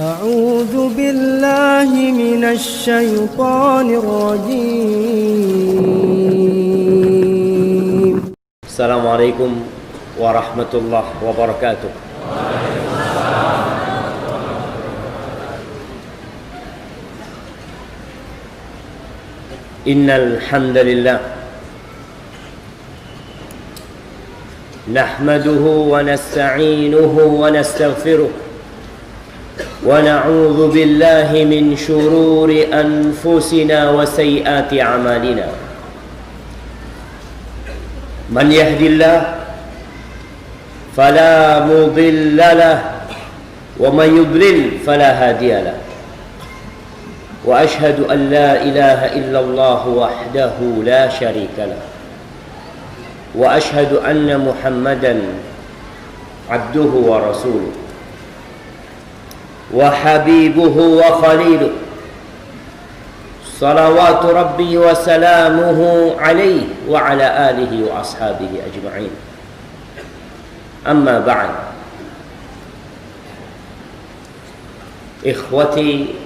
أعوذ بالله من الشيطان الرجيم. السلام عليكم ورحمة الله وبركاته. إن الحمد لله نحمده ونستعينه ونستغفره ونعوذ بالله من شرور أنفسنا وسيئات أعمالنا. من يهد الله فلا مضل له ومن يضلل فلا هادي له. وأشهد أن لا إله إلا الله وحده لا شريك له. وأشهد أن محمدا عبده ورسوله وحبيبه وخليله صلوات ربي وسلامه عليه وعلى آله وأصحابه أجمعين. أما بعد، إخوتي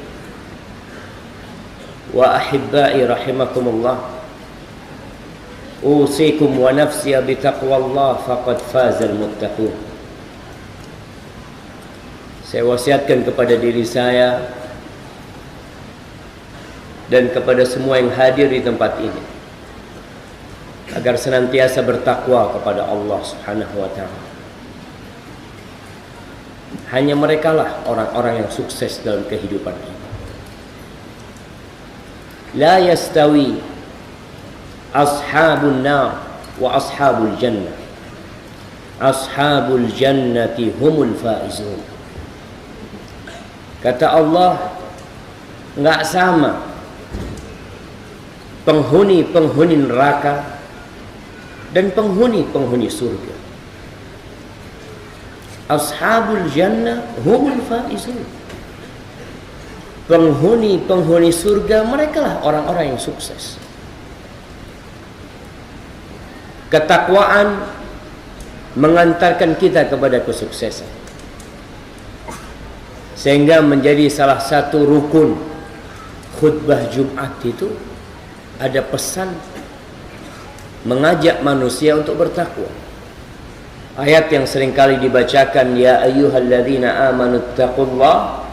وأحبائي رحمكم الله، أوصيكم ونفسي بتقوى الله فقد فاز المتقون. Saya wasiatkan kepada diri saya dan kepada semua yang hadir di tempat ini agar senantiasa bertakwa kepada Allah Subhanahu wa taala. Hanya merekalah orang-orang yang sukses dalam kehidupan ini. La yastawi ashabun nar wa ashabul jannah. Ashabul jannati humul faizun. Kata Allah, enggak sama penghuni-penghuni neraka dan penghuni-penghuni surga. Ashabul jannah humul faizun. Penghuni-penghuni surga, merekalah orang-orang yang sukses. Ketakwaan mengantarkan kita kepada kesuksesan, sehingga menjadi salah satu rukun khutbah Jumat itu ada pesan mengajak manusia untuk bertakwa. Ayat yang seringkali dibacakan, ya ayyuhalladzina amanu taqullaha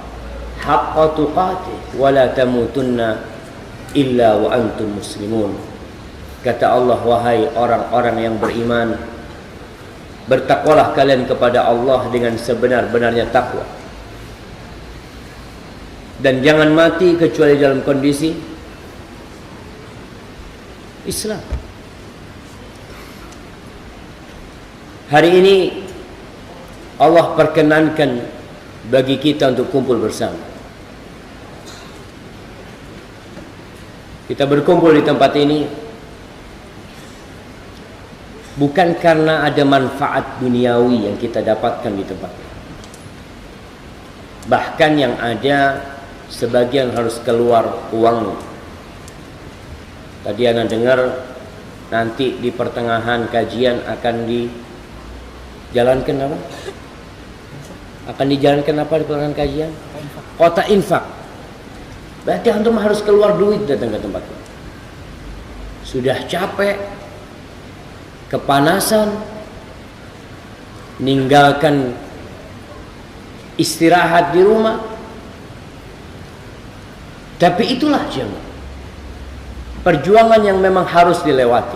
haqqa tuqatih wa la tamutunna illa wa antum muslimun. Kata Allah, wahai orang-orang yang beriman, bertakwalah kalian kepada Allah dengan sebenar-benarnya takwa, dan jangan mati kecuali dalam kondisi Islam. Hari ini Allah perkenankan bagi kita untuk kumpul bersama. Kita berkumpul di tempat ini bukan karena ada manfaat duniawi yang kita dapatkan di tempat ini. Bahkan yang ada, sebagian harus keluar uang. Tadi Anda dengar nanti di pertengahan kajian akan dijalankan apa? Akan dijalankan apa di pertengahan kajian? Kota infak. Berarti antum harus keluar duit datang ke tempat ini. Sudah capek, kepanasan, meninggalkan istirahat di rumah. Tapi itulah jemaah, perjuangan yang memang harus dilewati.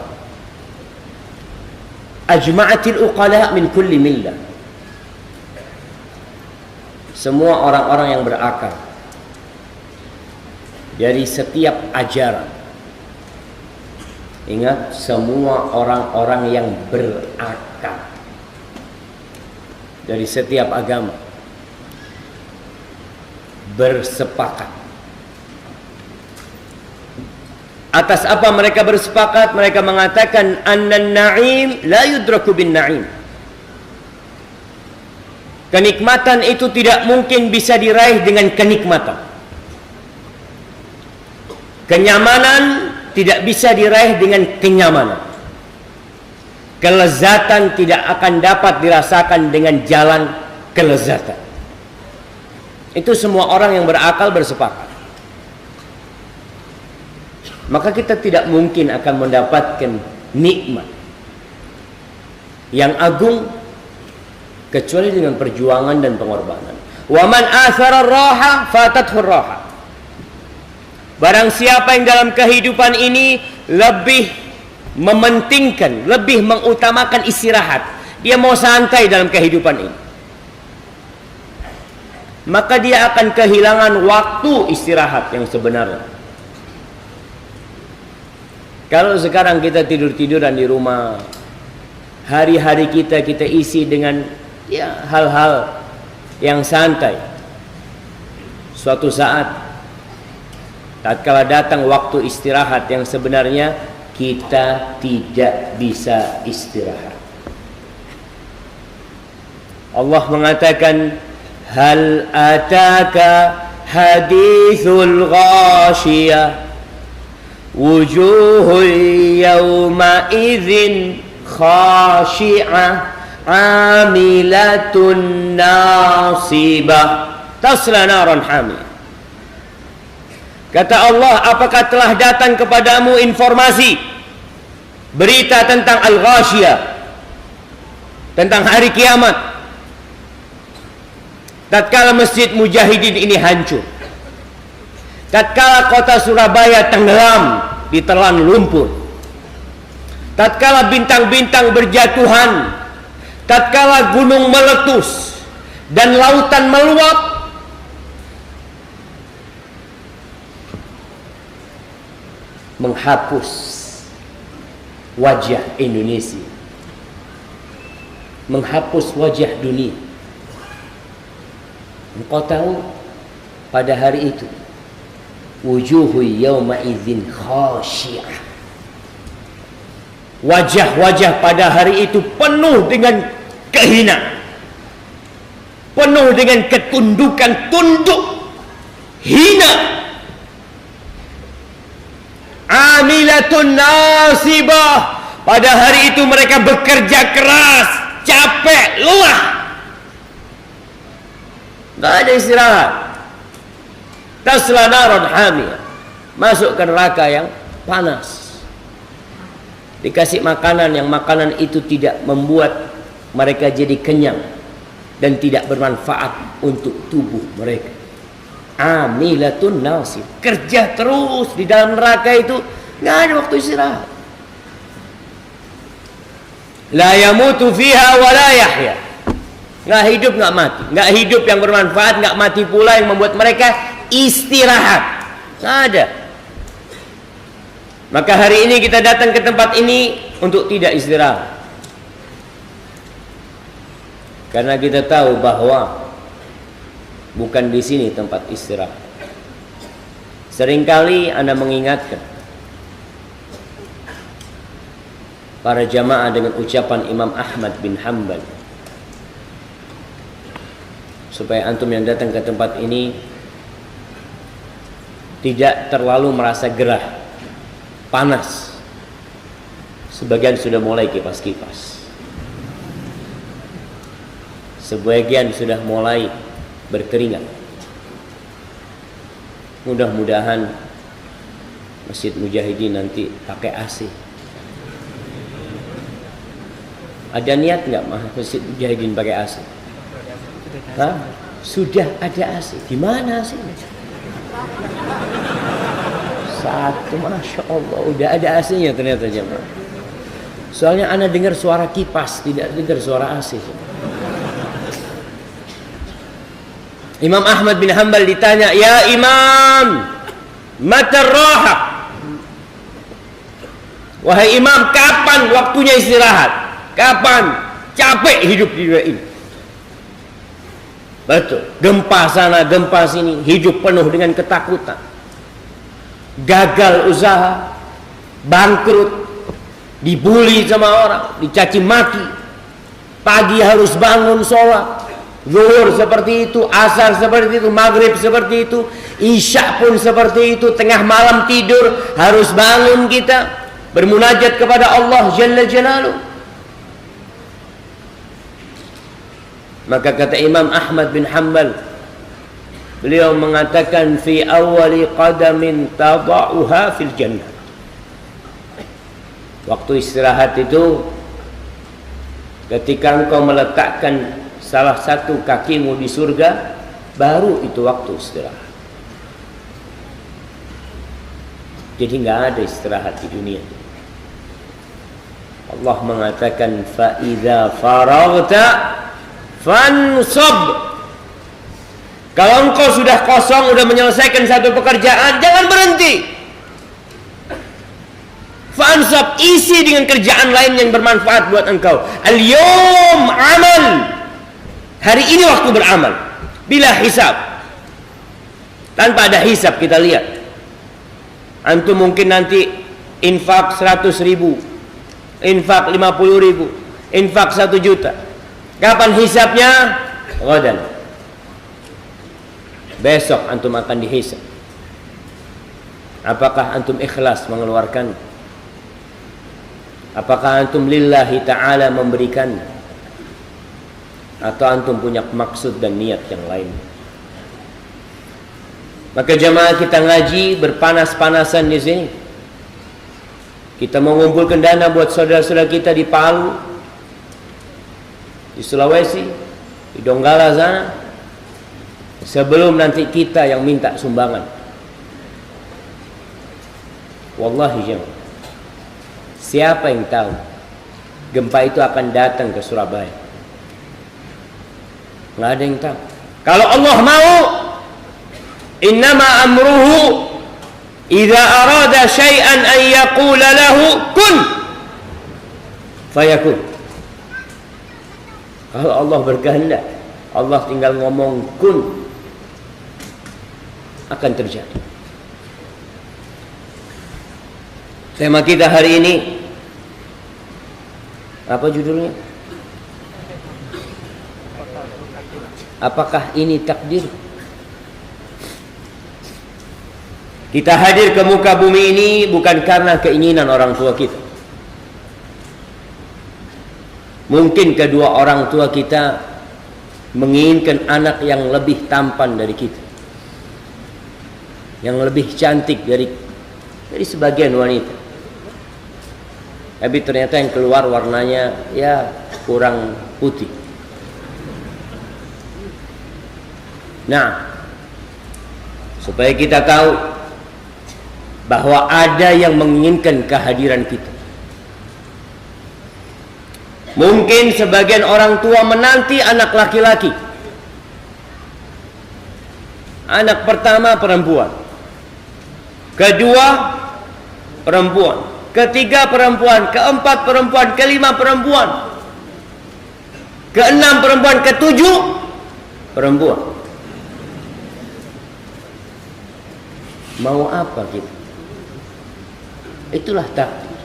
Ajma'atil uqala min kulli millah. Semua orang-orang yang berakal dari setiap ajaran. Ingat, semua orang-orang yang berakal dari setiap agama bersepakat. Atas apa mereka bersepakat? Mereka mengatakan annan na'im la yudraku bin na'im. Kenikmatan itu tidak mungkin bisa diraih dengan kenikmatan. Kenyamanan tidak bisa diraih dengan kenyamanan. Kelezatan tidak akan dapat dirasakan dengan jalan kelezatan. Itu semua orang yang berakal bersepakat. Maka kita tidak mungkin akan mendapatkan nikmat yang agung kecuali dengan perjuangan dan pengorbanan. Wa man athara ar-raha fatathu ar-raha. Barang siapa yang dalam kehidupan ini lebih mementingkan, lebih mengutamakan istirahat, dia mau santai dalam kehidupan ini, maka dia akan kehilangan waktu istirahat yang sebenarnya. Kalau sekarang kita tidur-tiduran di rumah, hari-hari kita isi dengan hal-hal yang santai. Suatu saat tatkala datang waktu istirahat yang sebenarnya kita tidak bisa istirahat. Allah mengatakan, hal ataka hadithul ghashiyah wujuhul yawma idzin khashi'ah amilatun nasibah tasla naran hamiyah. Kata Allah, apakah telah datang kepadamu informasi, berita tentang Al-Ghashiyah, tentang hari kiamat, tatkala Masjid Mujahidin ini hancur, tatkala kota Surabaya tenggelam ditelan lumpur, tatkala bintang-bintang berjatuhan, tatkala gunung meletus dan lautan meluap, menghapus wajah Indonesia, menghapus wajah dunia. Engkau tahu pada hari itu wujuhu yawma idzin khashi'ah, wajah-wajah pada hari itu penuh dengan kehinaan, penuh dengan ketundukan, tunduk, hina. Amilatun nasibah, pada hari itu mereka bekerja keras, capek, lelah, gak ada istirahat. Tasla naran hamiyah, masuk ke neraka yang panas, dikasih makanan yang makanan itu tidak membuat mereka jadi kenyang dan tidak bermanfaat untuk tubuh mereka. Amilatun nasib, kerja terus di dalam neraka itu, nggak ada waktu istirahat. La yamutu fiha wa la yahya, nggak hidup nggak mati, nggak hidup yang bermanfaat, nggak mati pula yang membuat mereka istirahat, nggak ada. Maka hari ini kita datang ke tempat ini untuk tidak istirahat, karena kita tahu bahwa bukan di sini tempat istirahat. Seringkali Anda mengingatkan para jamaah dengan ucapan Imam Ahmad bin Hanbal, supaya antum yang datang ke tempat ini tidak terlalu merasa gerah, panas. Sebagian sudah mulai kipas-kipas, sebagian sudah mulai berkeringat. Mudah-mudahan Masjid Mujahidin nanti pakai AC. Ada niat nggak Masjid Mujahidin pakai AC? Hah? Sudah ada AC. Di mana AC? Satu, masya Allah, udah ada AC-nya ternyata jemaah. Soalnya Anda dengar suara kipas, tidak dengar suara AC. Imam Ahmad bin Hanbal ditanya, ya Imam, mata raha, wahai Imam, kapan waktunya istirahat? Kapan? Capek hidup di dunia ini. Betul, gempa sana, gempa sini, hidup penuh dengan ketakutan, gagal usaha, bangkrut, dibully sama orang, dicaci maki, pagi harus bangun sholat, zuhur seperti itu, asar seperti itu, maghrib seperti itu, isya pun seperti itu, tengah malam tidur harus bangun kita bermunajat kepada Allah Jalla Jalaluh. Maka kata Imam Ahmad bin Hanbal, beliau mengatakan fi awwali qadamin tada'uha fil jannah. Waktu istirahat itu ketika engkau meletakkan salah satu kakimu di surga, baru itu waktu istirahat. Jadi nggak ada istirahat di dunia. Allah mengatakan fa idza faraghta fansab. Kalau engkau sudah kosong, sudah menyelesaikan satu pekerjaan, jangan berhenti. Fansab, isi dengan kerjaan lain yang bermanfaat buat engkau. Al-yawm amal. Hari ini waktu beramal. Bila hisab. Tanpa ada hisab kita lihat. Antum mungkin nanti infak 100.000, infak 50.000, infak 1 juta. Kapan hisabnya? Ghadan. Besok antum akan dihisab. Apakah antum ikhlas mengeluarkan? Apakah antum lillahi ta'ala memberikan? Atau antum punya maksud dan niat yang lain? Maka jemaah kita ngaji berpanas-panasan di sini. Kita mengumpulkan dana buat saudara-saudara kita di Palu, di Sulawesi, di Donggala sana. Sebelum nanti kita yang minta sumbangan. Wallahi jemaah, siapa yang tahu gempa itu akan datang ke Surabaya? Nggak ada yang tahu. Kalau Allah mau, innama amruhu idza arada syai'an an yaqula lahu kun fayakun. Kalau Allah berkehendak, Allah tinggal ngomong kun, akan terjadi. Tema kita hari ini apa judulnya? Apakah ini takdir? Kita hadir ke muka bumi ini bukan karena keinginan orang tua kita. Mungkin kedua orang tua kita menginginkan anak yang lebih tampan dari kita, yang lebih cantik dari sebagian wanita. Tapi ternyata yang keluar warnanya ya kurang putih. Nah, supaya kita tahu bahwa ada yang menginginkan kehadiran kita. Mungkin sebagian orang tua menanti anak laki-laki. Anak pertama perempuan, kedua perempuan, ketiga perempuan, keempat perempuan, kelima perempuan, keenam perempuan, ketujuh perempuan. Mau apa kita? Itulah takdir.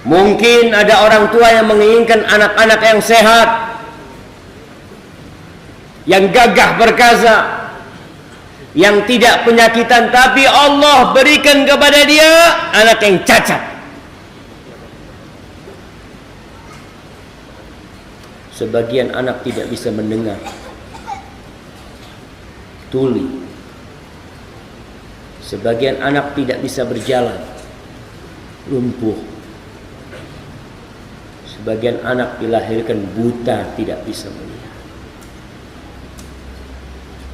Mungkin ada orang tua yang menginginkan anak-anak yang sehat, yang gagah perkasa, yang tidak penyakitan, tapi Allah berikan kepada dia anak yang cacat. Sebagian anak tidak bisa mendengar, tuli. Sebagian anak tidak bisa berjalan, lumpuh. Sebagian anak dilahirkan buta, tidak bisa melihat.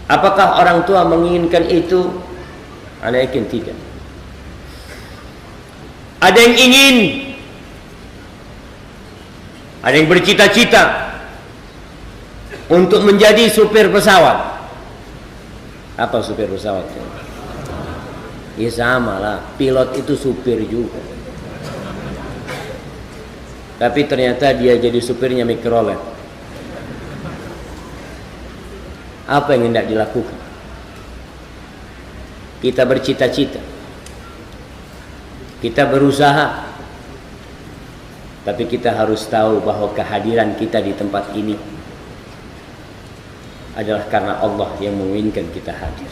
Apakah orang tua menginginkan itu? Ana yakin tidak. Ada yang ingin, ada yang bercita-cita untuk menjadi supir pesawat. Apa supir pesawat? Ya sama lah, pilot itu supir juga. Tapi ternyata dia jadi supirnya mikrolet. Apa yang hendak dilakukan? Kita bercita-cita, kita berusaha, tapi kita harus tahu bahwa kehadiran kita di tempat ini adalah karena Allah yang menginginkan kita hadir.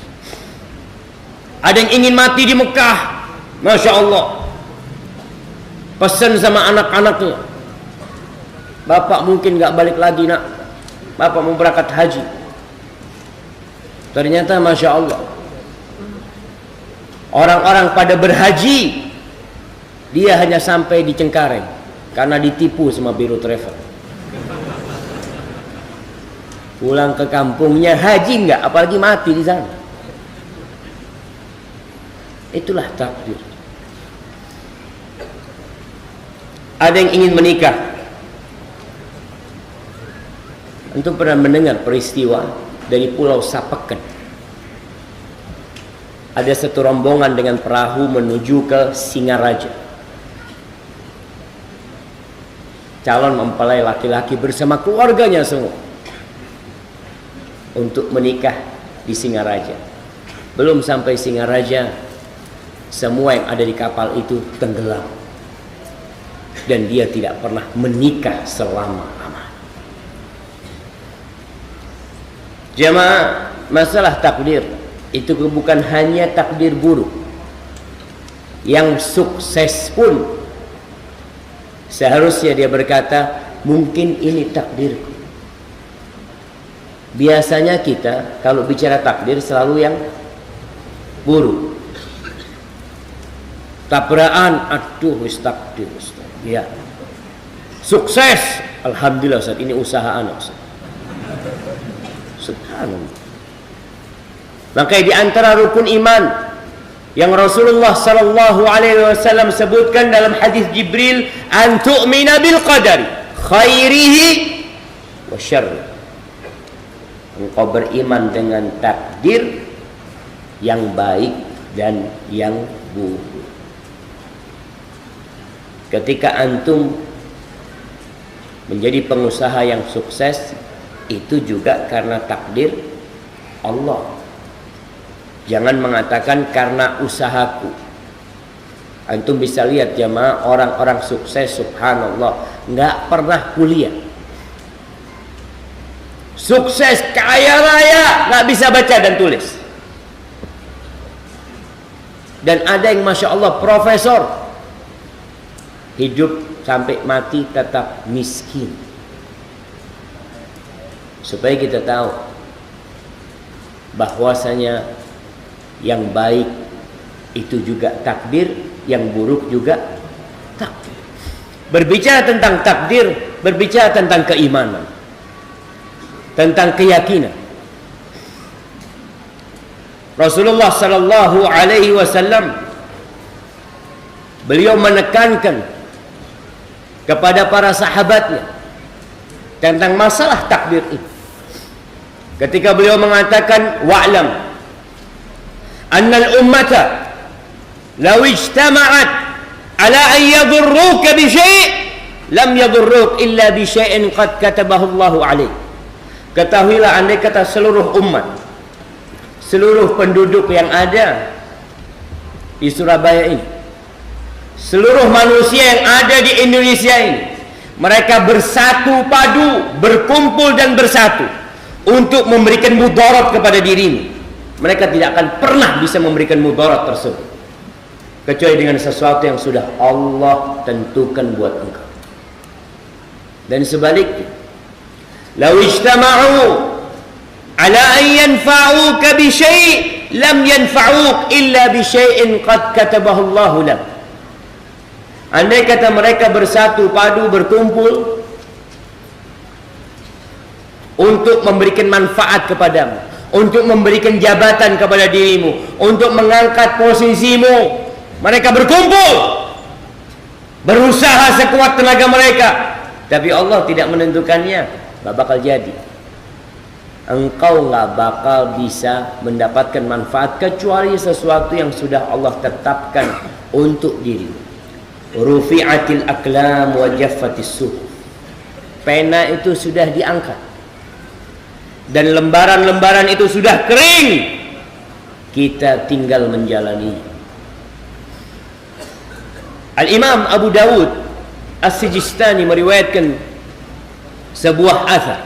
Ada yang ingin mati di Mekah, Masya Allah, pesan sama anak-anaknya, bapak mungkin gak balik lagi nak, Bapak mau berangkat haji, ternyata Masya Allah orang-orang pada berhaji, dia hanya sampai di Cengkareng karena ditipu sama biro travel. Pulang ke kampungnya haji enggak, apalagi mati di sana. Itulah takdir. Ada yang ingin menikah. Antum pernah mendengar peristiwa dari Pulau Sapeken? Ada satu rombongan dengan perahu menuju ke Singaraja. Calon mempelai laki-laki bersama keluarganya semua untuk menikah di Singaraja. Belum sampai Singaraja, semua yang ada di kapal itu tenggelam, dan dia tidak pernah menikah selama-lamanya. Jemaah, masalah takdir itu bukan hanya takdir buruk. Yang sukses pun seharusnya dia berkata, mungkin ini takdirku. Biasanya kita kalau bicara takdir selalu yang buruk. Tabrakan, aduh wis takdir Ustaz. Ya. Sukses, alhamdulillah Ustaz, ini usaha anak Ustaz. Subhanallah. Makanya di antara rukun iman yang Rasulullah sallallahu alaihi wasallam sebutkan dalam hadis Jibril, an tu'mina bil qadari khairihi wa syarrihi. Engkau beriman dengan takdir yang baik dan yang buruk. Ketika antum menjadi pengusaha yang sukses, itu juga karena takdir Allah. Jangan mengatakan karena usahaku. Antum bisa lihat jemaah, orang-orang sukses subhanallah nggak pernah kuliah. Sukses kaya raya nggak bisa baca dan tulis. Dan ada yang Masya Allah profesor, hidup sampai mati tetap miskin. Supaya kita tahu bahwasanya yang baik itu juga takdir, yang buruk juga takdir. Berbicara tentang takdir, berbicara tentang keimanan, tentang keyakinan. Rasulullah sallallahu alaihi wasallam beliau menekankan kepada para sahabatnya tentang masalah takdir itu. Ketika beliau mengatakan, wa'lam annal ummata law ijtama'at ala an yadurruka bi syai' lam yadurruk illa bi syai'in qad katabahu Allahu 'alaik. Ketahuilah, andai kata seluruh umat, seluruh penduduk yang ada di Surabaya ini, seluruh manusia yang ada di Indonesia ini, mereka bersatu padu, berkumpul dan bersatu untuk memberikan mudarat kepada dirimu, mereka tidak akan pernah bisa memberikan mudarat tersebut kecuali dengan sesuatu yang sudah Allah tentukan buat engkau. Dan sebaliknya, law ijtama'u ala an yanfa'uka bi syai' lam yanfa'uk illa bi syai'in qad katabahu Allahu lak. Andai kata mereka bersatu padu, berkumpul untuk memberikan manfaat kepadamu, untuk memberikan jabatan kepada dirimu, untuk mengangkat posisimu, mereka berkumpul, berusaha sekuat tenaga mereka, tapi Allah tidak menentukannya, gak bakal jadi. Engkau gak bakal bisa mendapatkan manfaat kecuali sesuatu yang sudah Allah tetapkan untuk dirimu. Rufi'atil aqlam wa jaffatis suhuf. Pena itu sudah diangkat dan lembaran-lembaran itu sudah kering, kita tinggal menjalani. Al-Imam Abu Dawud As-Sijistani meriwayatkan sebuah athar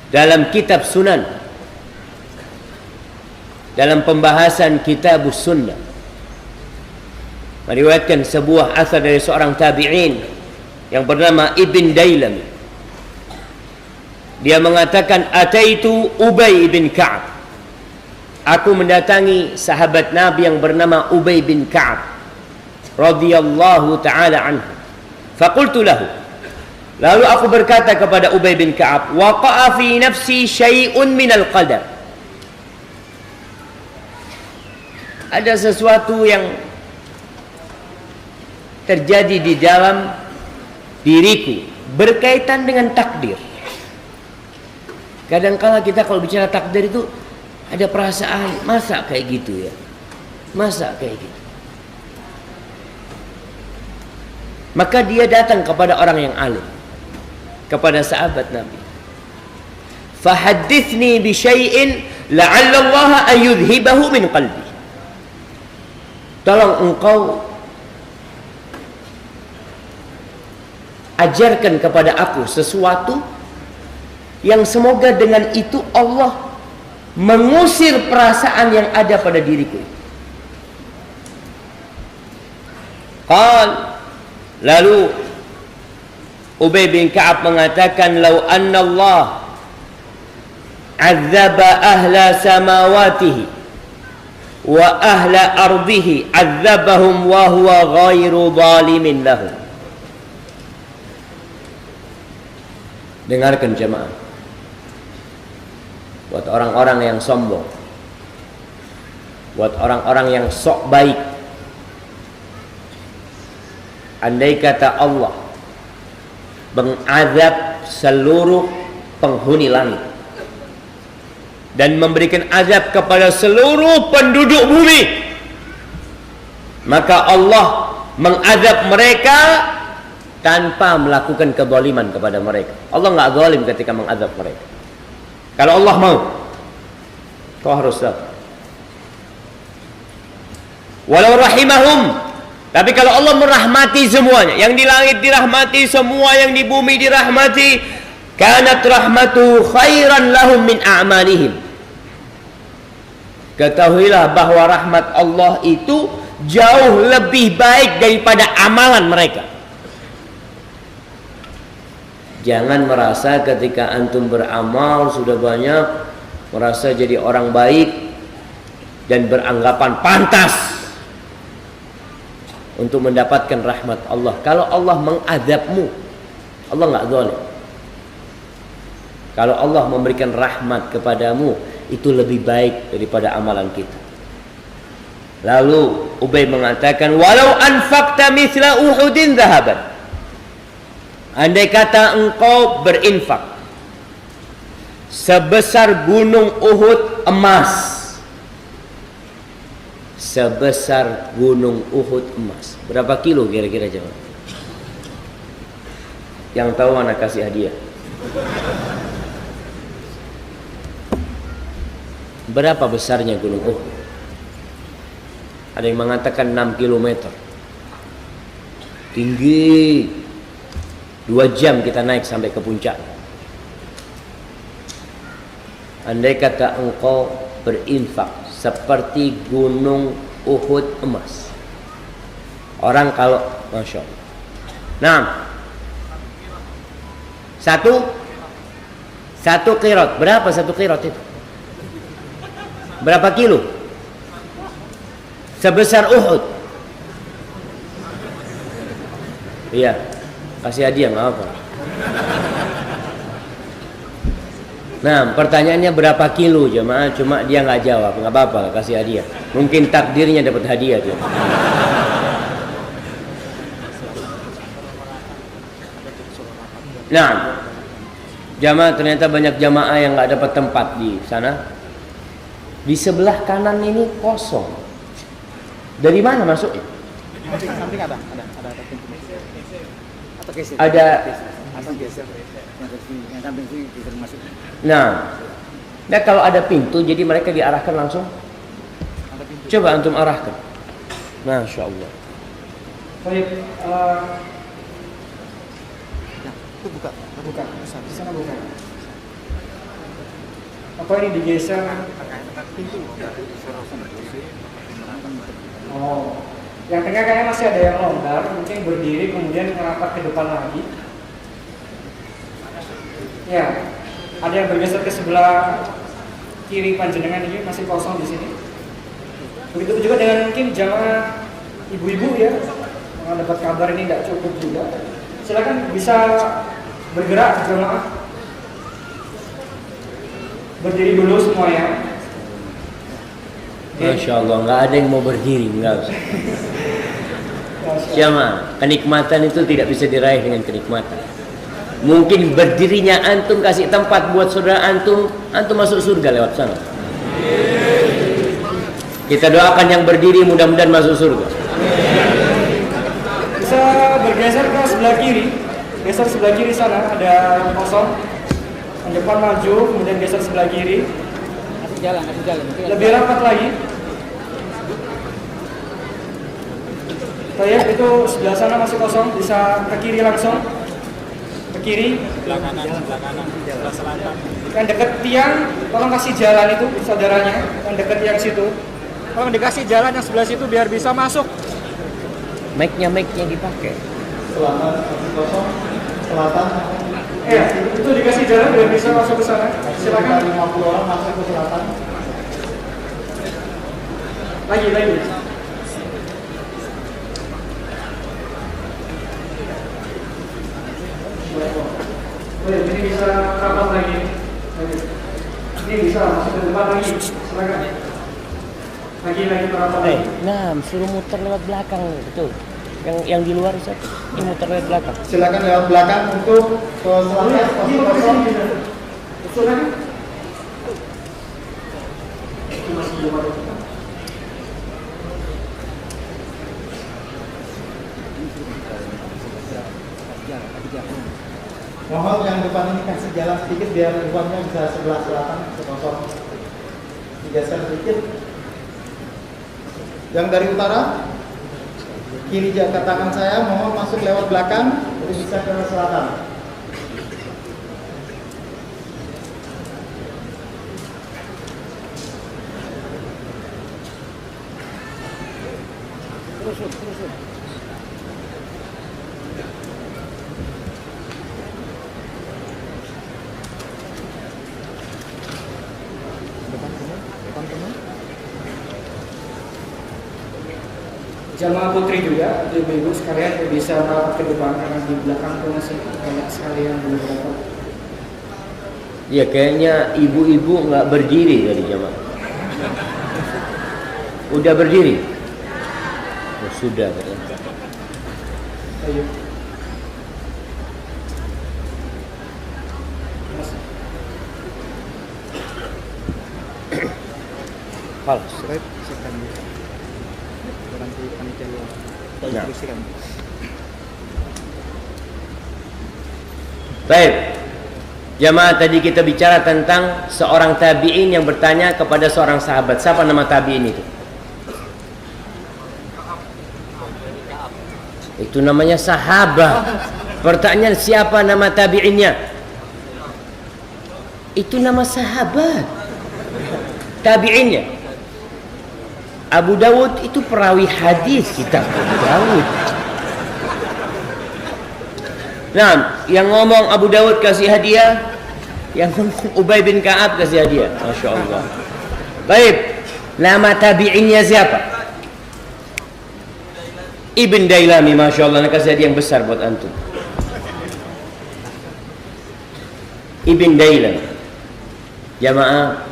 dalam kitab Sunan, dalam pembahasan Kitabus Sunnah, meriwayatkan sebuah athar dari seorang tabi'in yang bernama Ibn Dailami. Dia mengatakan, ataitu Ubay bin Ka'ab. Aku mendatangi sahabat Nabi yang bernama Ubay bin Ka'ab radhiyallahu taala anhu. Faqultu lahu. Lalu aku berkata kepada Ubay bin Ka'ab, waqa'a fi nafsi syai'un minal qadar. Ada sesuatu yang terjadi di dalam diriku berkaitan dengan takdir. Kadang-kala kita kalau bicara takdir itu ada perasaan, masa kayak gitu ya? Masa kayak gitu? Maka dia datang kepada orang yang alim, kepada sahabat Nabi. Fahaddithni bi syai'in la'alla Allah an yudhibahu min qalbi. Tolong engkau ajarkan kepada aku sesuatu yang semoga dengan itu Allah mengusir perasaan yang ada pada diriku. Lalu Ubay bin Ka'ab mengatakan, lau anna Allah azaba ahla samawatihi wa ahla ardihi azabahum wa huwa ghairu zalimin lahum. Dengarkan jemaah, buat orang-orang yang sombong, buat orang-orang yang sok baik, andai kata Allah mengazab seluruh penghuni langit dan memberikan azab kepada seluruh penduduk bumi, maka Allah mengazab mereka tanpa melakukan kezaliman kepada mereka. Allah enggak zalim ketika mengazab mereka. Kalau Allah mau, kau harus tahu. Walau rahimahum, tapi kalau Allah merahmati semuanya, yang di langit dirahmati, semua yang di bumi dirahmati, kanat rahmatu khairan lahum min a'malihim. Ketahuilah bahwa rahmat Allah itu jauh lebih baik daripada amalan mereka. Jangan merasa ketika antum beramal sudah banyak, merasa jadi orang baik dan beranggapan pantas untuk mendapatkan rahmat Allah. Kalau Allah mengadabmu, Allah enggak zalim. Kalau Allah memberikan rahmat kepadamu, itu lebih baik daripada amalan kita. Lalu Ubay mengatakan, walau anfaqta mithla Uhudin dhahaban. Andai kata engkau berinfak sebesar gunung Uhud emas, sebesar gunung Uhud emas, berapa kilo kira-kira jemaah? Yang tahu anak kasih hadiah. Berapa besarnya gunung Uhud? Ada yang mengatakan 6 km. Tinggi. 2 jam kita naik sampai ke puncak. Andai kata engkau berinfak seperti gunung Uhud emas, orang kalau Masya Allah, nah, satu qirot, berapa satu qirot itu? Berapa kilo? Sebesar Uhud. Iya, kasih hadiah nggak apa. Nah, pertanyaannya berapa kilo jemaah? Cuma dia nggak jawab, nggak apa-apa, kasih hadiah. Mungkin takdirnya dapat hadiah dia. Nah, jamaah ternyata banyak jamaah yang nggak dapat tempat di sana. Di sebelah kanan ini kosong. Dari mana masuknya? Samping ada pintu. Ada. Yang samping sini bisa masuk. Nah, kalau ada pintu, jadi mereka diarahkan langsung. Coba antum arahkan. Masya Allah. Baik, Itu buka. Di sana buka. apa ini digeser? Pintu. Oh, Yang tengah kayaknya masih ada yang longgar, mungkin berdiri kemudian merapat ke depan lagi. Ya, ada yang bergeser ke sebelah kiri panjenengan ini masih kosong di sini. Begitu juga dengan mungkin jamaah ibu-ibu ya, yang dapat kabar ini tidak cukup juga. Silakan bisa bergerak jamaah. Berdiri dulu semuanya. Masya Allah, nggak ada yang mau berdiri, nggak usah. Jamaah, kenikmatan itu tidak bisa diraih dengan kenikmatan. Mungkin berdirinya antum kasih tempat buat saudara antum, antum masuk surga lewat sana. Kita doakan yang berdiri mudah-mudahan masuk surga. Bisa bergeser ke sebelah kiri, geser sebelah kiri sana ada yang kosong. Yang depan maju, kemudian geser sebelah kiri. Kasih jalan. Lebih rapat lagi. Baik, itu sebelah sana masih kosong, bisa ke kiri langsung. Ke kiri. Sebelah kanan, sebelah selatan. Yang dekat tiang, tolong kasih jalan itu saudaranya. Yang dekat tiang situ. Tolong dikasih jalan yang sebelah situ biar bisa masuk. Mic-nya dipakai. Selatan masih kosong. Selatan. Ya, itu dikasih jalan biar bisa masuk ke sana. Silakan. 50 orang masuk ke selatan. Lagi. Baik, ini bisa rapat lagi. Ini bisa masuk ke depan lagi. Silakan. Lagi merapat lagi. Nah, suruh muter lewat belakang, betul. Yang di luar Ustaz, ini muter lewat belakang. Silakan lewat belakang untuk ke selatan masih kosong. Silakan. Itu masih belum ada. Mohon yang depan ini kasih jalan sedikit biar ikhwannya bisa sebelah selatan kosong. Digeser sedikit. Yang dari utara, kiri jaga tangan saya, mohon masuk lewat belakang, jadi bisa ke selatan. Terus. Depan. Jamaah putri juga, ibu-ibu sekalian bisa merapat ke depan karena di belakang tuh masih banyak sekali yang belum dapat. Ya kayaknya ibu-ibu nggak berdiri dari jamaah. Udah berdiri? Oh, sudah. Ayo. Halas. Nah. Baik. Jamaah, tadi kita bicara tentang seorang tabi'in yang bertanya kepada seorang sahabat. Siapa nama tabi'in itu? Itu namanya sahabat. Pertanyaan siapa nama tabi'innya? Itu nama sahabat. Tabi'innya Abu Dawud itu perawi hadis kitab Abu Dawud. Nah, yang ngomong Abu Dawud kasih hadiah, yang ngomong Ubay bin Ka'ab kasih hadiah. Masya Allah. Baik, nama tabi'innya siapa? Ibn Dailami. Masya Allah, kasih hadiah yang besar buat antum. Ibn Dailami. Jamaah,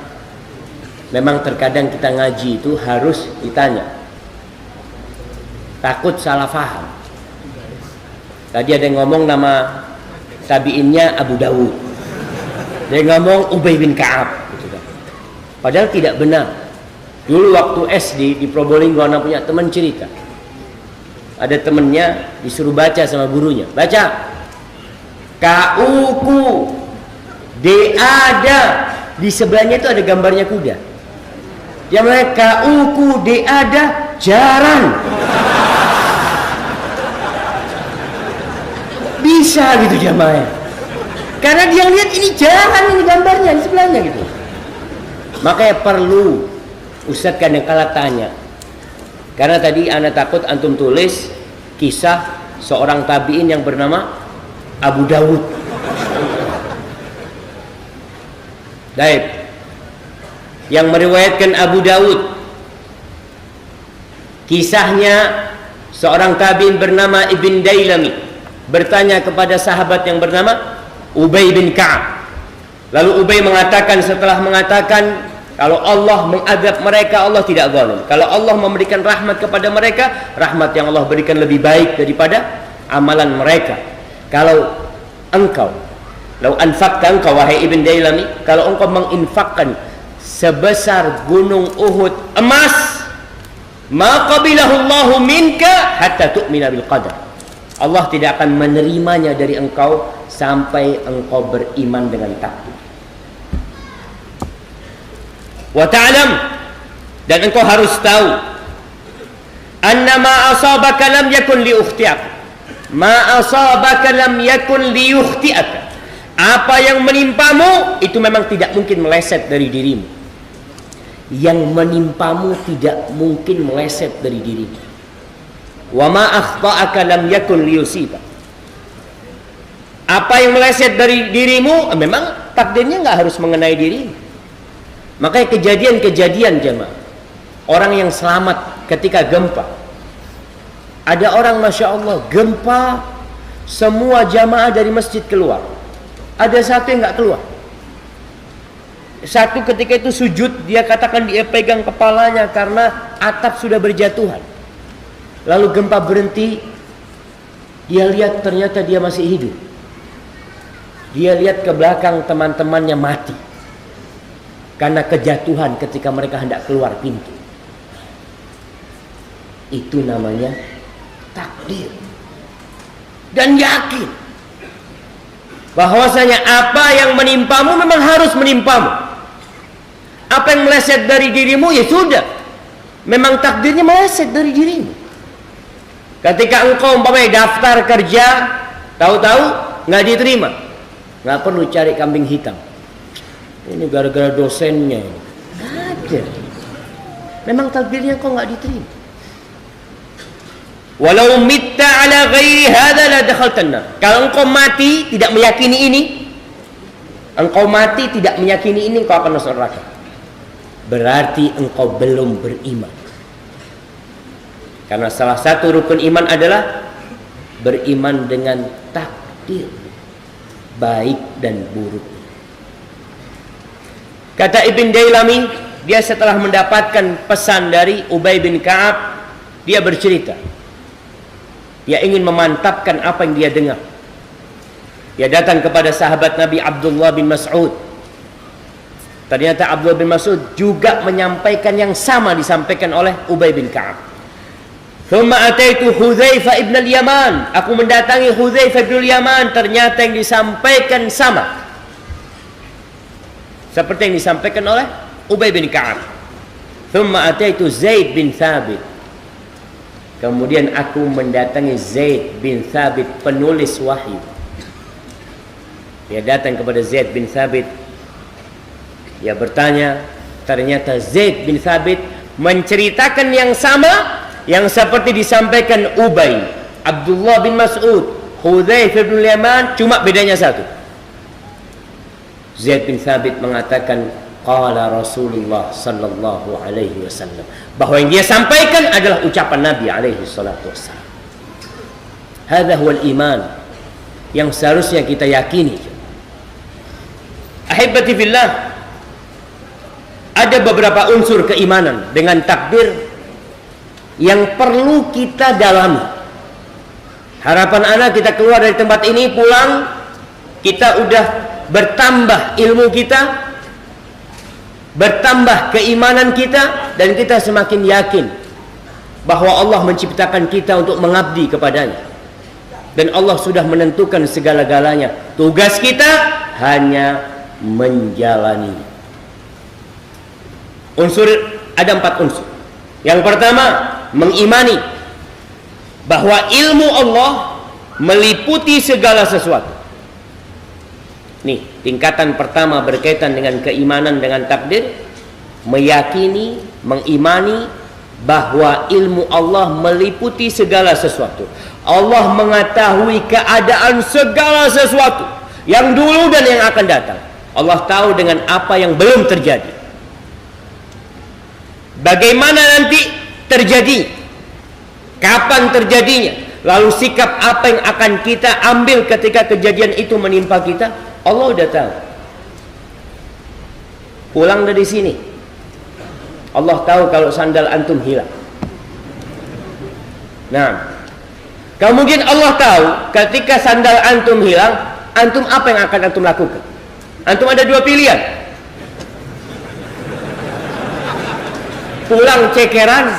memang terkadang kita ngaji itu harus ditanya, takut salah faham. Tadi ada yang ngomong nama tabi'innya Abu Dawud, dia ngomong Ubay bin Ka'ab gitu kan. Padahal tidak benar. Dulu waktu SD di Probolinggo, anak punya teman cerita, ada temennya disuruh baca sama gurunya, baca Kauku ada, di sebelahnya itu ada gambarnya kuda. Yang mulai Kauku ada jaran. Bisa gitu jamaah. Karena dia lihat ini jaran, ini gambarnya di sebelahnya gitu. Makanya perlu Ustaz kadang kala tanya, Karena tadi ana takut antum tulis kisah seorang tabi'in yang bernama Abu Dawud. Baik. Yang meriwayatkan Abu Dawud, kisahnya seorang tabi'in bernama Ibn Dailami bertanya kepada sahabat yang bernama Ubay bin Ka'ab. Lalu Ubay mengatakan, setelah mengatakan kalau Allah mengadab mereka, Allah tidak zalim. Kalau Allah memberikan rahmat kepada mereka, rahmat yang Allah berikan lebih baik daripada amalan mereka. Kalau engkau, lau anfaqta engkau wahai Ibn Dailami, kalau engkau menginfakkan sebesar gunung Uhud emas, ma qabilahu Allahu minka hatta tu'mina bil qadar. Allah tidak akan menerimanya dari engkau sampai engkau beriman dengan takdir. Wa ta'lam, dan engkau harus tahu, anna ma asabaka lam yakun li ukhti'ak, ma asabaka lam yakun li yukhti'ak. Apa yang menimpamu itu memang tidak mungkin meleset dari dirimu. Yang menimpamu tidak mungkin meleset dari dirimu. Wa ma akhta'aka lam yakun li yusibak. Apa yang meleset dari dirimu memang takdirnya nggak harus mengenai dirimu. Makanya kejadian-kejadian jemaah, orang yang selamat ketika gempa, ada orang Masya Allah gempa semua jamaah dari masjid keluar, ada satu yang nggak keluar. Satu ketika itu sujud, dia katakan dia pegang kepalanya karena atap sudah berjatuhan. Lalu gempa berhenti, dia lihat ternyata dia masih hidup. Dia lihat ke belakang, teman-temannya mati karena kejatuhan ketika mereka hendak keluar pintu. Itu namanya takdir. Dan yakin bahwasanya apa yang menimpamu memang harus menimpamu. Apa yang meleset dari dirimu ya sudah, memang takdirnya meleset dari dirimu. Ketika engkau umpamanya daftar kerja, tahu-tahu nggak diterima, nggak perlu cari kambing hitam. Ini gara-gara dosennya. Nggak ada. Memang takdirnya kau nggak diterima. Walau mitta ala ghairi hadza la dakhaltanna. Kalau engkau mati tidak meyakini ini, engkau mati tidak meyakini ini, engkau akan masuk neraka. Berarti engkau belum beriman. Karena salah satu rukun iman adalah beriman dengan takdir, baik dan buruk. Kata Ibn Dailami, dia setelah mendapatkan pesan dari Ubay bin Ka'ab, dia bercerita. Dia ingin memantapkan apa yang dia dengar. Dia datang kepada sahabat Nabi Abdullah bin Mas'ud. Ternyata Abdullah bin Mas'ud juga menyampaikan yang sama disampaikan oleh Ubay bin Ka'ab. Thumma ataitu Hudzaifah ibn al-Yaman. Aku mendatangi Hudzaifah ibn al-Yaman, ternyata yang disampaikan sama seperti yang disampaikan oleh Ubay bin Ka'ab. Thumma ataitu Zaid bin Thabit. Kemudian aku mendatangi Zaid bin Thabit, penulis wahyu. Dia datang kepada Zaid bin Thabit. Dia bertanya, ternyata Zaid bin Thabit menceritakan yang sama yang seperti disampaikan Ubay, Abdullah bin Mas'ud, Hudzaifah bin Yaman, cuma bedanya satu. Zaid bin Thabit mengatakan qala Rasulullah sallallahu alaihi wasallam, bahwa yang dia sampaikan adalah ucapan Nabi alaihi salatu wasallam. Hadza huwal iman yang seharusnya kita yakini. Ahibati fillah, ada beberapa unsur keimanan dengan takdir yang perlu kita dalami. Harapan anak kita keluar dari tempat ini, pulang, kita udah bertambah ilmu kita, bertambah keimanan kita, dan kita semakin yakin bahwa Allah menciptakan kita untuk mengabdi kepadanya, dan Allah sudah menentukan segala-galanya. Tugas kita hanya menjalani. Unsur, ada 4 unsur. Yang pertama, mengimani bahwa ilmu Allah meliputi segala sesuatu. Nih, tingkatan pertama berkaitan dengan keimanan dengan takdir, meyakini, mengimani bahwa ilmu Allah meliputi segala sesuatu. Allah mengetahui keadaan segala sesuatu yang dulu dan yang akan datang. Allah tahu dengan apa yang belum terjadi, bagaimana nanti terjadi, kapan terjadinya, lalu sikap apa yang akan kita ambil ketika kejadian itu menimpa kita. Allah udah tahu. Pulang dari sini, Allah tahu kalau sandal antum hilang. Nah, kemudian Allah tahu ketika sandal antum hilang, antum apa yang akan antum lakukan? Antum ada dua pilihan. Pulang cekeran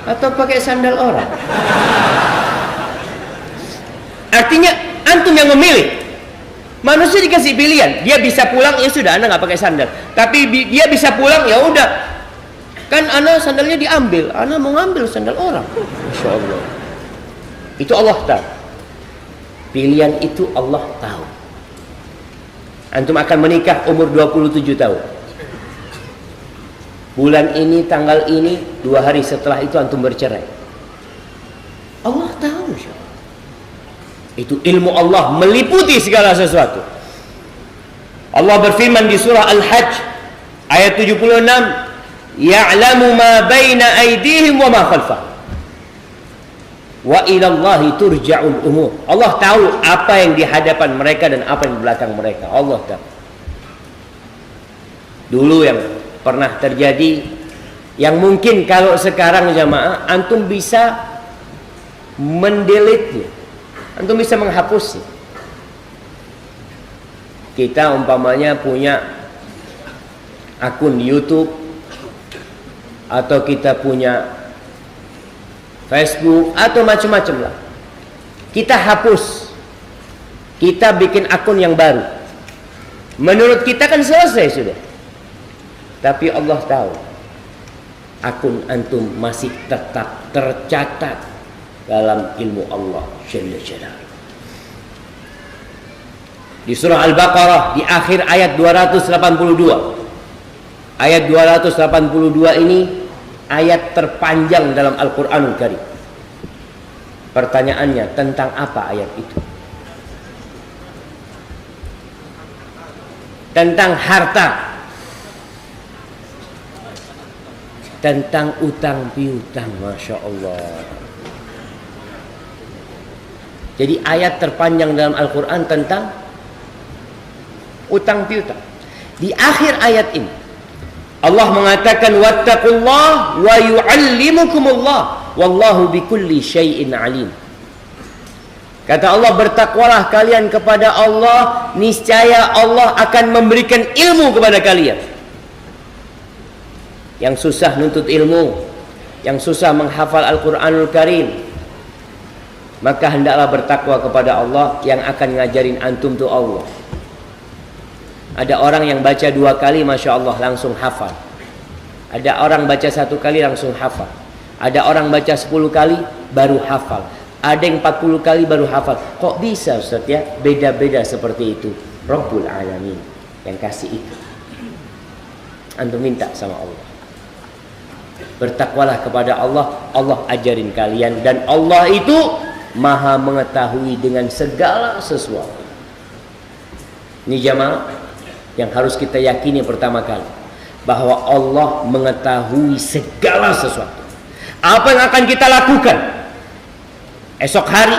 atau pakai sandal orang. Artinya antum yang memilih. Manusia dikasih pilihan, dia bisa pulang, ya sudah, anda nggak pakai sandal. Tapi dia bisa pulang, ya udah, kan anda sandalnya diambil, anda mau ngambil sandal orang. Masya Allah. Itu Allah tahu. Pilihan itu Allah tahu. Antum akan menikah umur 27 tahun. Bulan ini, tanggal ini, 2 hari setelah itu antum bercerai. Allah tahu. Itu ilmu Allah meliputi segala sesuatu. Allah berfirman di surah Al-Hajj ayat 76, ya'lamu ma baina aydihim wa ma khalfahum wa ila Allahi turja'ul umur. Allah tahu apa yang di hadapan mereka dan apa yang di belakang mereka. Allah tahu. Dulu yang pernah terjadi, yang mungkin kalau sekarang jamaah antum bisa mendelete-nya, antum bisa menghapusnya. Kita umpamanya punya akun YouTube atau kita punya Facebook atau macam-macam lah. Kita hapus, kita bikin akun yang baru. Menurut kita kan selesai sudah. Tapi Allah tahu akun antum masih tetap tercatat dalam ilmu Allah Jalla Jalaluhu. Di surah Al-Baqarah di akhir ayat 282. Ayat 282 ini ayat terpanjang dalam Al-Qur'anul Karim. Pertanyaannya, tentang apa ayat itu? Tentang harta, tentang utang piutang. Masya Allah. Jadi ayat terpanjang dalam Al-Quran tentang utang piutang. Di akhir ayat ini Allah mengatakan wattaqullah wa yu'allimukumullah wallahu bikulli syai'in alim. Kata Allah, bertakwalah kalian kepada Allah, niscaya Allah akan memberikan ilmu kepada kalian. Yang susah nuntut ilmu, yang susah menghafal Al-Quranul Karim, maka hendaklah bertakwa kepada Allah. Yang akan ngajarin antum tuh Allah. Ada orang yang baca 2 kali Masya Allah langsung hafal. Ada orang baca 1 kali langsung hafal. Ada orang baca 10 kali baru hafal. Ada yang 40 kali baru hafal. Kok bisa Ustaz ya? Beda-beda seperti itu. Rabbul Alamin yang kasih itu. Antum minta sama Allah. Bertakwalah kepada Allah. Allah ajarin kalian. Dan Allah itu Maha mengetahui dengan segala sesuatu. Ini jamaah yang harus kita yakini pertama kali, bahwa Allah mengetahui segala sesuatu. Apa yang akan kita lakukan esok hari,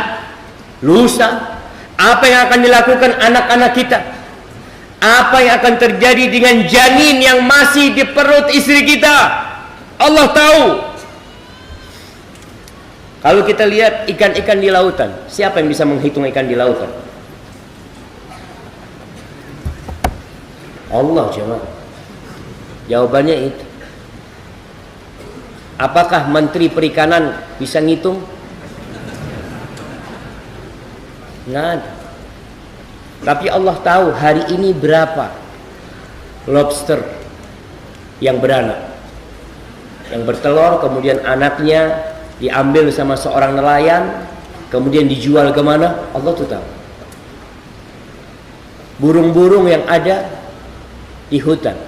lusa, apa yang akan dilakukan anak-anak kita, apa yang akan terjadi dengan janin yang masih di perut istri kita, Allah tahu. Kalau kita lihat ikan-ikan di lautan, siapa yang bisa menghitung ikan di lautan? Allah jemaah. Jawabannya itu. Apakah Menteri Perikanan bisa ngitung? Nggak ada. Tapi Allah tahu hari ini berapa lobster yang beranak, yang bertelur, kemudian anaknya diambil sama seorang nelayan, kemudian dijual kemana? Allah tuh tahu. Burung-burung yang ada di hutan,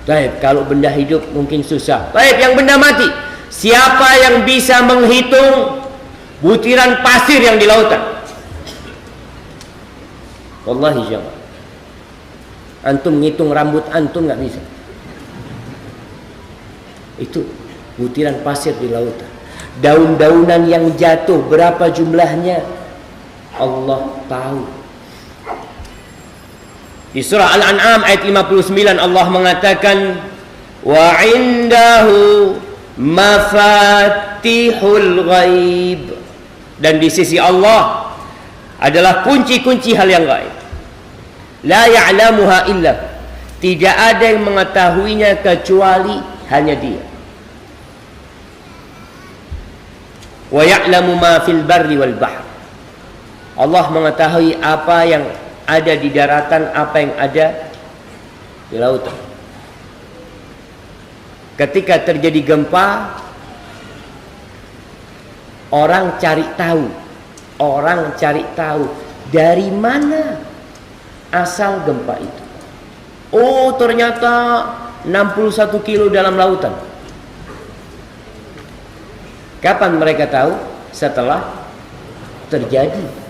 Baik, kalau benda hidup mungkin susah. Baik, yang benda mati. Siapa yang bisa menghitung butiran pasir yang di lautan? Wallahi jamaah, antum ngitung rambut antum nggak bisa. Itu butiran pasir di lautan. Daun-daunan yang jatuh berapa jumlahnya? Allah tahu. Di surah Al-An'am ayat 59 Allah mengatakan, wa indahu mafatihul ghaib, dan di sisi Allah adalah kunci-kunci hal yang gaib. La ya'lamuha illa, tidak ada yang mengetahuinya kecuali hanya Dia. Wa ya'lamu ma fil barri wal bahr, Allah mengetahui apa yang ada di daratan, apa yang ada di lautan. Ketika terjadi gempa, orang cari tahu dari mana asal gempa itu. Oh, ternyata 61 kilo dalam lautan. Kapan mereka tahu? Setelah terjadi.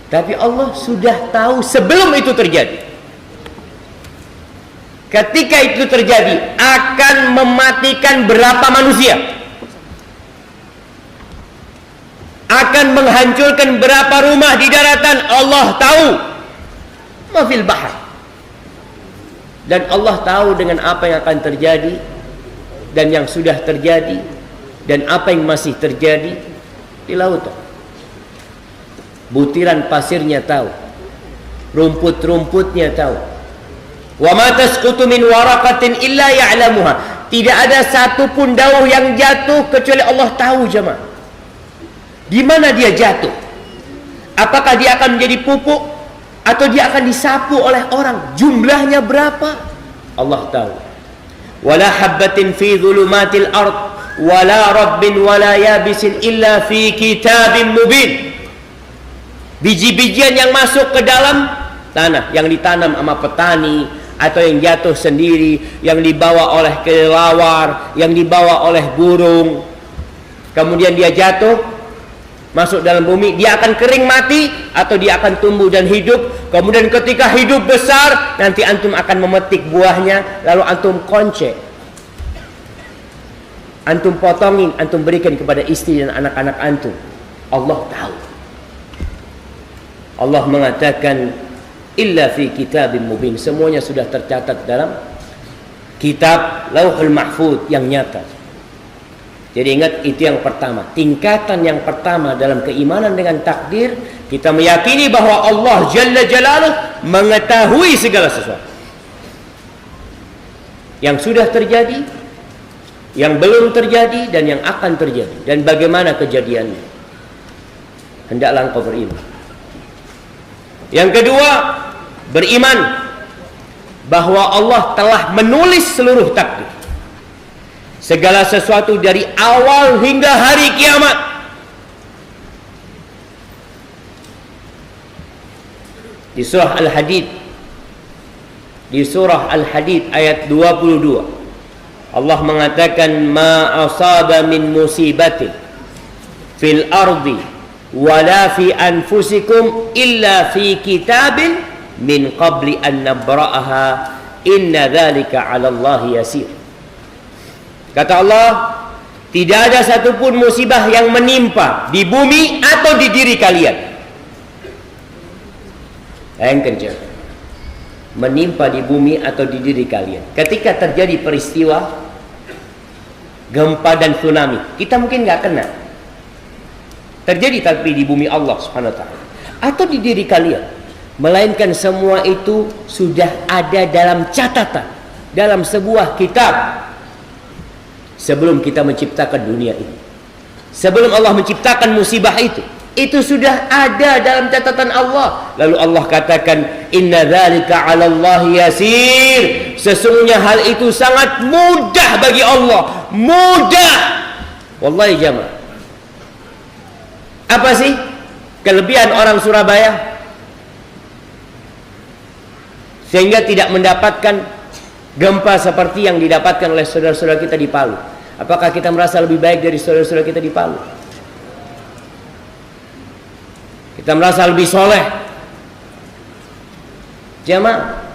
Tapi Allah sudah tahu sebelum itu terjadi. Ketika itu terjadi, akan mematikan berapa manusia, akan menghancurkan berapa rumah di daratan, Allah tahu. Mafil bahar. Dan Allah tahu dengan apa yang akan terjadi, dan yang sudah terjadi, dan apa yang masih terjadi di lautan. Butiran pasirnya tahu, rumput-rumputnya tahu. Wa ma tasqutu min waraqatin illa ya'lamuha, tidak ada satupun daun yang jatuh kecuali Allah tahu jemaah. Di mana dia jatuh? Apakah dia akan menjadi pupuk atau dia akan disapu oleh orang? Jumlahnya berapa? Allah tahu. Wala habbatin fi dhulumatil ard wala rabbin wala yabisin illa fi kitabim mubin. Biji-bijian yang masuk ke dalam tanah, yang ditanam sama petani, atau yang jatuh sendiri, yang dibawa oleh kelelawar, yang dibawa oleh burung, kemudian dia jatuh masuk dalam bumi, dia akan kering mati atau dia akan tumbuh dan hidup. Kemudian ketika hidup besar, nanti antum akan memetik buahnya, lalu antum konce, antum potongin, antum berikan kepada istri dan anak-anak antum. Allah tahu. Allah mengatakan illa fi kitabim mubin, semuanya sudah tercatat dalam kitab Lauhul Mahfuz yang nyata. Jadi ingat, itu yang pertama. Tingkatan yang pertama dalam keimanan dengan takdir, kita meyakini bahwa Allah Jalla Jalaluh mengetahui segala sesuatu yang sudah terjadi, yang belum terjadi, dan yang akan terjadi, dan bagaimana kejadiannya. Hendaklah engkau beriman. Yang kedua, beriman bahwa Allah telah menulis seluruh takdir, segala sesuatu dari awal hingga hari kiamat. Di surah Al-Hadid, ayat 22, Allah mengatakan, ma asaba min musibatin fil ardi wala fi anfusikum illa fi kitabin min qabli an nabra'aha inna dzalika 'ala Allah yasir. Kata Allah, tidak ada satupun musibah yang menimpa di bumi atau di diri kalian. Yang kencang, menimpa di bumi atau di diri kalian. Ketika terjadi peristiwa gempa dan tsunami, kita mungkin nggak kena. Terjadi tapi di bumi Allah Subhanahu wa ta'ala atau di diri kalian, melainkan semua itu sudah ada dalam catatan, dalam sebuah kitab sebelum kita menciptakan dunia ini. Sebelum Allah menciptakan musibah itu sudah ada dalam catatan Allah. Lalu Allah katakan, inna dzalika 'ala Allah yasir, sesungguhnya hal itu sangat mudah bagi Allah. Mudah. Wallahi jamaah. Apa sih kelebihan orang Surabaya sehingga tidak mendapatkan Gempa seperti yang didapatkan oleh saudara-saudara kita di Palu. Apakah kita merasa lebih baik dari saudara-saudara kita di Palu? Kita merasa lebih soleh. Jamaah,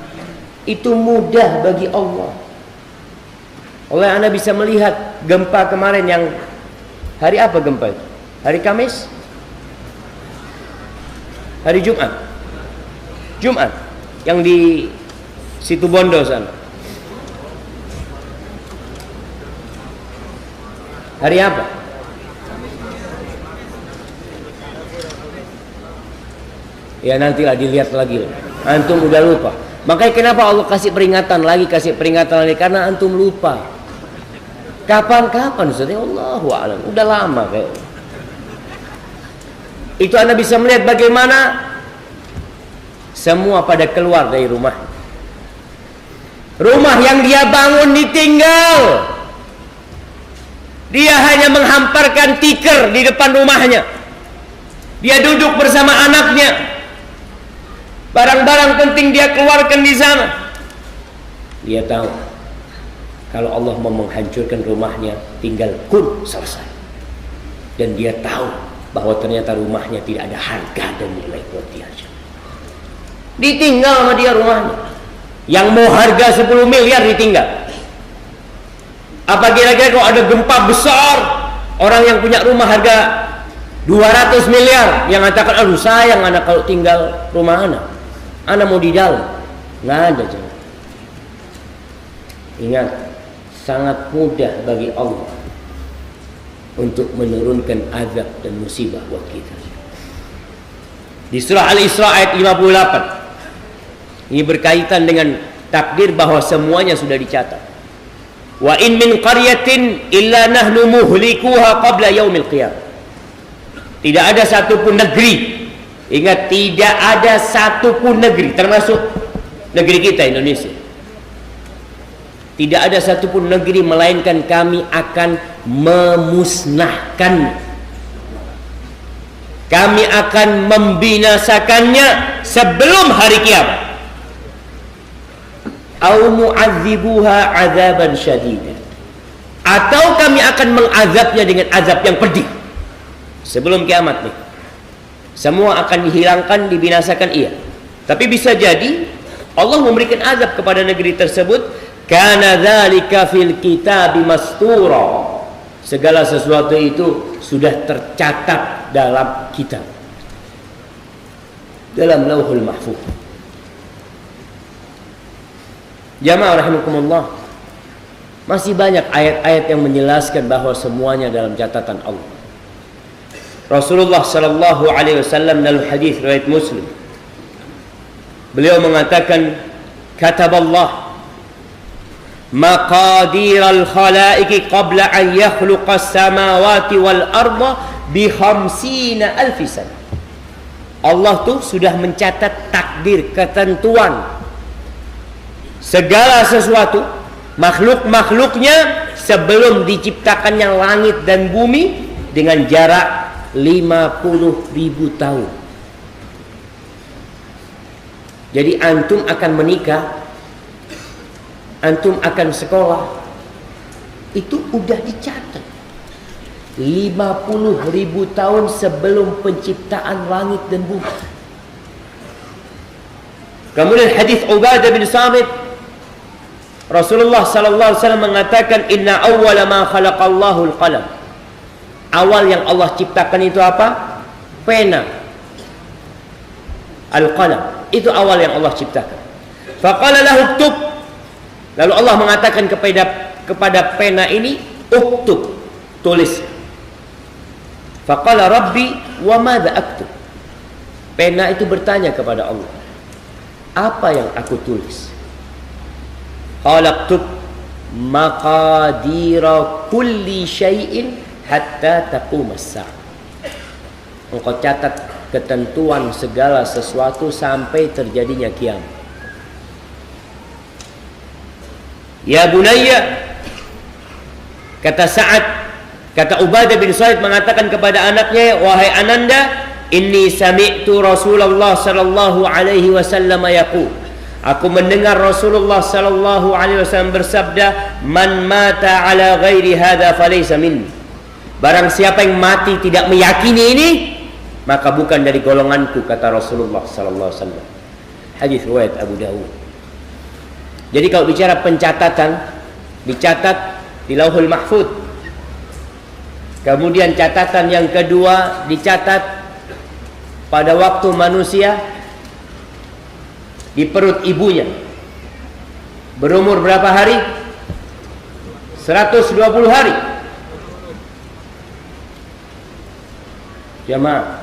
itu mudah bagi Allah. Oleh Anda bisa melihat gempa kemarin yang hari apa gempa itu? Hari Kamis? Hari Jumat? Jumat yang di Situ Bondo sana. Hari apa? Ya nantilah dilihat lagi. Antum udah lupa. Makanya kenapa Allah kasih peringatan lagi, karena antum lupa. Kapan-kapan Ustaz? Allahu a'lam. Udah lama kayak. Itu Anda bisa melihat bagaimana semua pada keluar dari rumah. Rumah yang dia bangun ditinggal. Dia hanya menghamparkan tikar di depan rumahnya. Dia duduk bersama anaknya. Barang-barang penting dia keluarkan di sana. Dia tahu kalau Allah mau menghancurkan rumahnya, tinggal kun selesai. Dan dia tahu bahwa ternyata rumahnya tidak ada harga dan nilai buat dia. Ditinggal sama dia rumahnya. Yang mau harga 10 miliar ditinggal. Apa kira-kira kalau ada gempa besar, orang yang punya rumah harga 200 miliar yang mengatakan, aduh sayang anak kalau tinggal rumah anak mau di dalam. Nggak ada. Jangan. Ingat, sangat mudah bagi Allah untuk menurunkan azab dan musibah buat kita. Di surah Al-Isra ayat 58, ini berkaitan dengan takdir bahwa semuanya sudah dicatat. Wa in min qaryatin illa nahnu muhlikuha qabla yaumil qiyamah. Tidak ada satupun negeri, ingat, tidak ada satupun negeri, termasuk negeri kita Indonesia, tidak ada satupun negeri melainkan kami akan memusnahkan, kami akan membinasakannya sebelum hari kiamat. Au mu'adzibuha azaban syadida, atau kami akan mengazabnya dengan azab yang pedih sebelum kiamat nih. Semua akan dihilangkan, dibinasakan, iya. Tapi bisa jadi Allah memberikan azab kepada negeri tersebut. Kana dzalika fil kitabi mastura, segala sesuatu itu sudah tercatat dalam kitab, dalam lauhul mahfuz. Jamaah rahimakumullah, masih banyak ayat-ayat yang menjelaskan bahwa semuanya dalam catatan Allah. Rasulullah sallallahu alaihi wasallam dalam hadis riwayat Muslim, beliau mengatakan, kataballah maqadiral khalaiqi qabla an yakhluqas samawati wal arda bi 50,000 sana. Allah tuh sudah mencatat takdir, ketentuan segala sesuatu, makhluk-makhluknya sebelum diciptakannya langit dan bumi dengan jarak 50.000 tahun. Jadi antum akan menikah, antum akan sekolah, itu udah dicatat 50.000 tahun sebelum penciptaan langit dan bumi. Kemudian hadis Ubadah bin Samit, Rasulullah sallallahu alaihi wasallam mengatakan, inna awwala ma khalaqallahu al-qalam. Awal yang Allah ciptakan itu apa? Pena. Al-qalam, itu awal yang Allah ciptakan. Faqala lahu uktub. Lalu Allah mengatakan kepada pena ini, uktub, tulis. Faqala rabbi wa madza aktub. Pena itu bertanya kepada Allah, apa yang aku tulis? Qala aktub maqadira kulli syai'in hatta taqumas sa'ah. Engkau catat ketentuan segala sesuatu sampai terjadinya kiamat. Ya bunayya, kata Sa'ad, kata Ubadah bin Samit mengatakan kepada anaknya, wahai ananda, inni sami'tu Rasulullah sallallahu alaihi wasallam yaqul, Aku mendengar Rasulullah sallallahu alaihi wasallam bersabda, "Man mata ala ghairi hadza falaysa minni." Barang siapa yang mati tidak meyakini ini, maka bukan dari golonganku, kata Rasulullah sallallahu alaihi wasallam. Hadis riwayat Abu Dawud. Jadi kalau bicara pencatatan, dicatat di Lauhul Mahfuz. Kemudian catatan yang kedua dicatat pada waktu manusia di perut ibunya. Berumur berapa hari? 120 hari. Jamaah,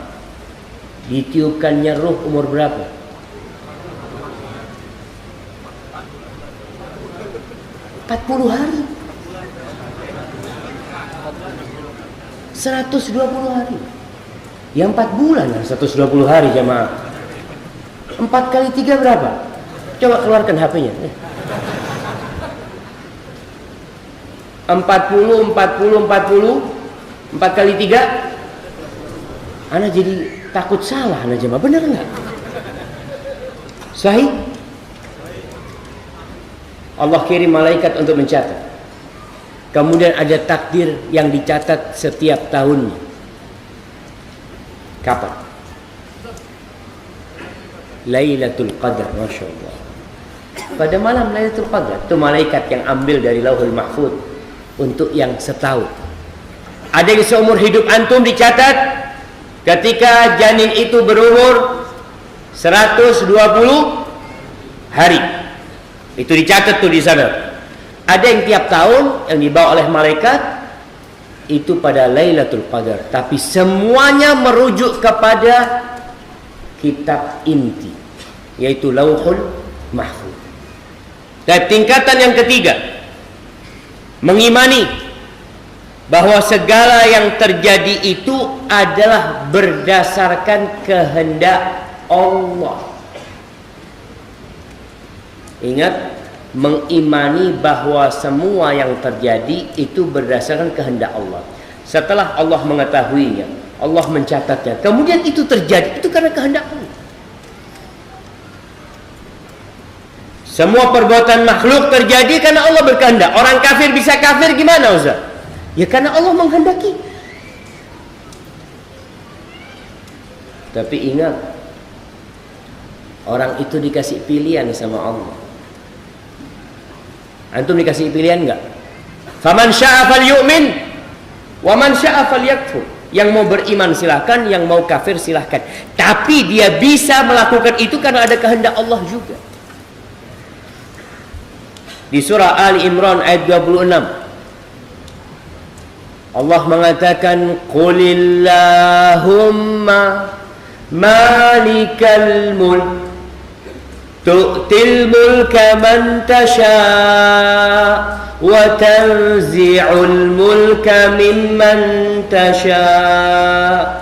ditiupkannya ruh umur berapa? 40 hari. 120 hari. Ya 4 bulan lah 120 hari, jamaah. 4 kali 3 berapa? Coba keluarkan HP-nya. 40, 4 kali 3. Ana jadi takut salah, ana jemaah. Benar nggak? Sahih? Allah kirim malaikat untuk mencatat. Kemudian ada takdir yang dicatat setiap tahunnya. Kapan? Lailatul Qadar, Masya Allah. Pada malam Lailatul Qadar, itu malaikat yang ambil dari Lauhul Mahfuz untuk yang setahun. Ada yang seumur hidup antum dicatat ketika janin itu berumur 120 hari. Itu dicatat tuh di sana. Ada yang tiap tahun yang dibawa oleh malaikat itu pada Lailatul Qadar, tapi semuanya merujuk kepada kitab inti, yaitu Lauhul Mahfuz. Dan tingkatan yang ketiga, mengimani bahwa segala yang terjadi itu adalah berdasarkan kehendak Allah. Ingat, mengimani bahwa semua yang terjadi itu berdasarkan kehendak Allah. Setelah Allah mengetahuinya, Allah mencatatnya, kemudian itu terjadi, itu karena kehendak Allah. Semua perbuatan makhluk terjadi karena Allah berkehendak. Orang kafir bisa kafir gimana, Ustaz? Ya karena Allah menghendaki. Tapi ingat, orang itu dikasih pilihan sama Allah. Antum dikasih pilihan enggak? Faman syaa falyu'min wa man syaa falyakfur. Yang mau beriman silahkan, yang mau kafir silahkan. Tapi dia bisa melakukan itu karena ada kehendak Allah juga. Di surah Ali Imran ayat 26, Allah mengatakan, Qulillahumma malikal mulk tu'til mulka man tasha' wa tanzi'ul mulka mimman tasha'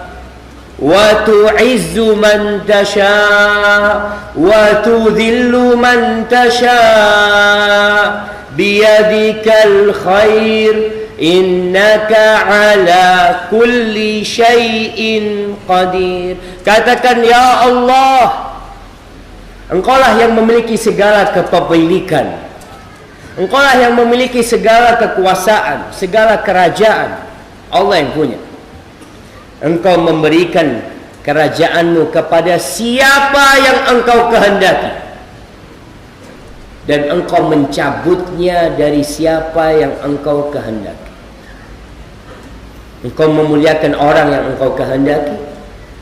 wa tu'izzu man tasha' wa tudhillu man tasha' biyadikal khair innaka ala kulli syai'in qadir. Katakan, ya Allah, Engkaulah yang memiliki segala kepemilikan, Engkaulah yang memiliki segala kekuasaan, segala kerajaan. Allah yang punya. Engkau memberikan kerajaanmu kepada siapa yang Engkau kehendaki, dan Engkau mencabutnya dari siapa yang Engkau kehendaki. Engkau memuliakan orang yang Engkau kehendaki,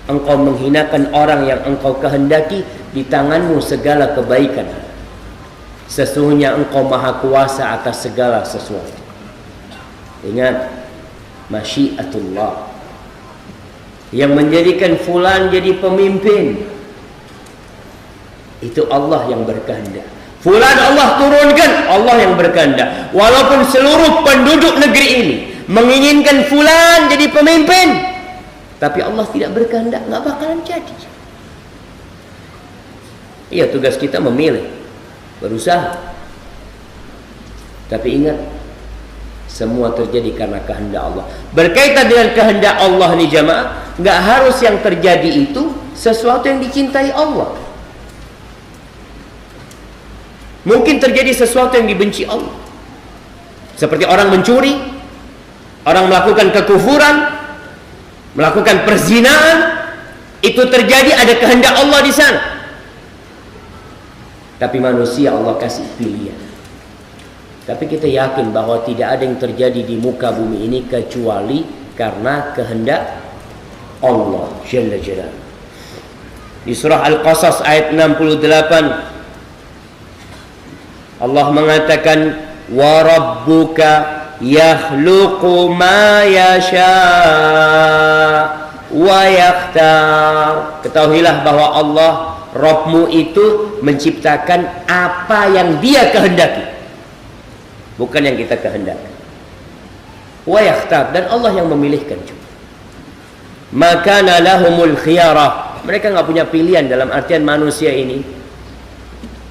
Engkau menghinakan orang yang Engkau kehendaki. Di tanganmu segala kebaikan. Sesungguhnya Engkau maha kuasa atas segala sesuatu. Ingat, masyiatullah. Yang menjadikan fulan jadi pemimpin, itu Allah yang berkehendak. Fulan Allah turunkan, Allah yang berkehendak. Walaupun seluruh penduduk negeri ini menginginkan fulan jadi pemimpin, tapi Allah tidak berkehendak, nggak bakalan jadi. Iya, tugas kita memilih, berusaha. Tapi ingat, semua terjadi karena kehendak Allah. Berkaitan dengan kehendak Allah nih jamaah, nggak harus yang terjadi itu sesuatu yang dicintai Allah. Mungkin terjadi sesuatu yang dibenci Allah, seperti orang mencuri, orang melakukan kekufuran, melakukan perzinaan. Itu terjadi, ada kehendak Allah di sana. Tapi manusia Allah kasih pilihan. Tapi kita yakin bahwa tidak ada yang terjadi di muka bumi ini kecuali karena kehendak Allah Jalla Jalaluhu. Di surah Al-Qasas ayat 68 Allah mengatakan, wa rabbuka yakhluqu ma yasha wa yakhtar. Ketahuilah bahwa Allah Rabbmu itu menciptakan apa yang Dia kehendaki, bukan yang kita kehendaki. Wa yakhtar, dan Allah yang memilihkan juga. Maka lahumul khiyarah, mereka nggak punya pilihan. Dalam artian manusia ini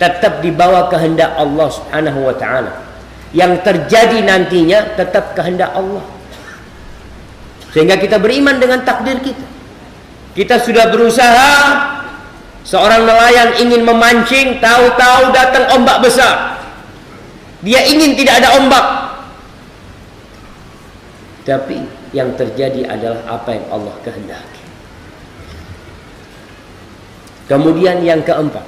tetap di bawah kehendak Allah Subhanahu wa ta'ala. Yang terjadi nantinya tetap kehendak Allah. Sehingga kita beriman dengan takdir kita. Kita sudah berusaha, seorang nelayan ingin memancing, tahu-tahu datang ombak besar. Dia ingin tidak ada ombak. Tapi yang terjadi adalah apa yang Allah kehendaki. Kemudian yang keempat,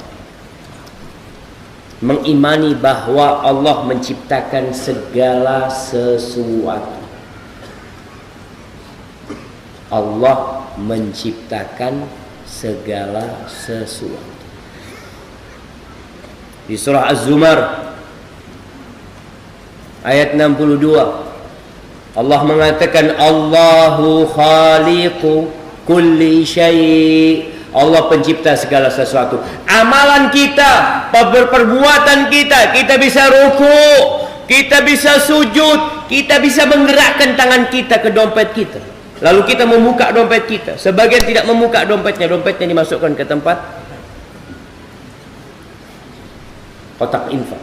mengimani bahwa Allah menciptakan segala sesuatu. Allah menciptakan segala sesuatu. Di surah Az-Zumar ayat 62 Allah mengatakan, Allahu khaliqu kulli syai'. Allah pencipta segala sesuatu. Amalan kita, perbuatan kita, kita bisa ruku, kita bisa sujud, kita bisa menggerakkan tangan kita ke dompet kita. Lalu kita membuka dompet kita. Sebagian tidak membuka dompetnya, dompetnya dimasukkan ke tempat kotak infak.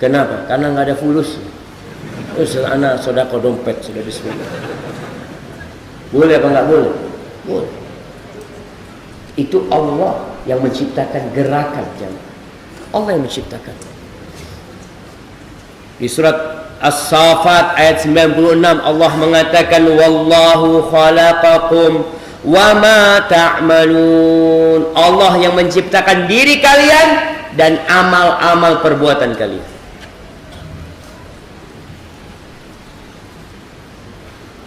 Kenapa? Karena nggak ada fulus. Terus anak sodako dompet sudah bismillah. Boleh apa nggak boleh? Boleh. Itu Allah yang menciptakan gerakan jamaah. Allah yang menciptakan. Di surat As-Saffat ayat 96 Allah mengatakan, wallahu khalaqakum wa ma ta'malun. Allah yang menciptakan diri kalian dan amal-amal perbuatan kalian.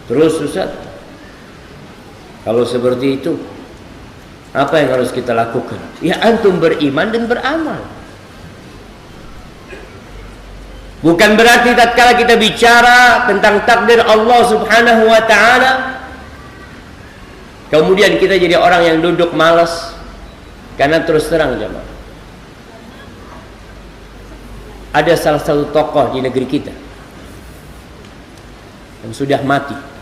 Terus Ustaz, kalau seperti itu apa yang harus kita lakukan? Ya antum beriman dan beramal. Bukan berarti tatkala kita bicara tentang takdir Allah Subhanahu wa ta'ala kemudian kita jadi orang yang duduk malas. Karena terus terang jemaah, ada salah satu tokoh di negeri kita yang sudah mati.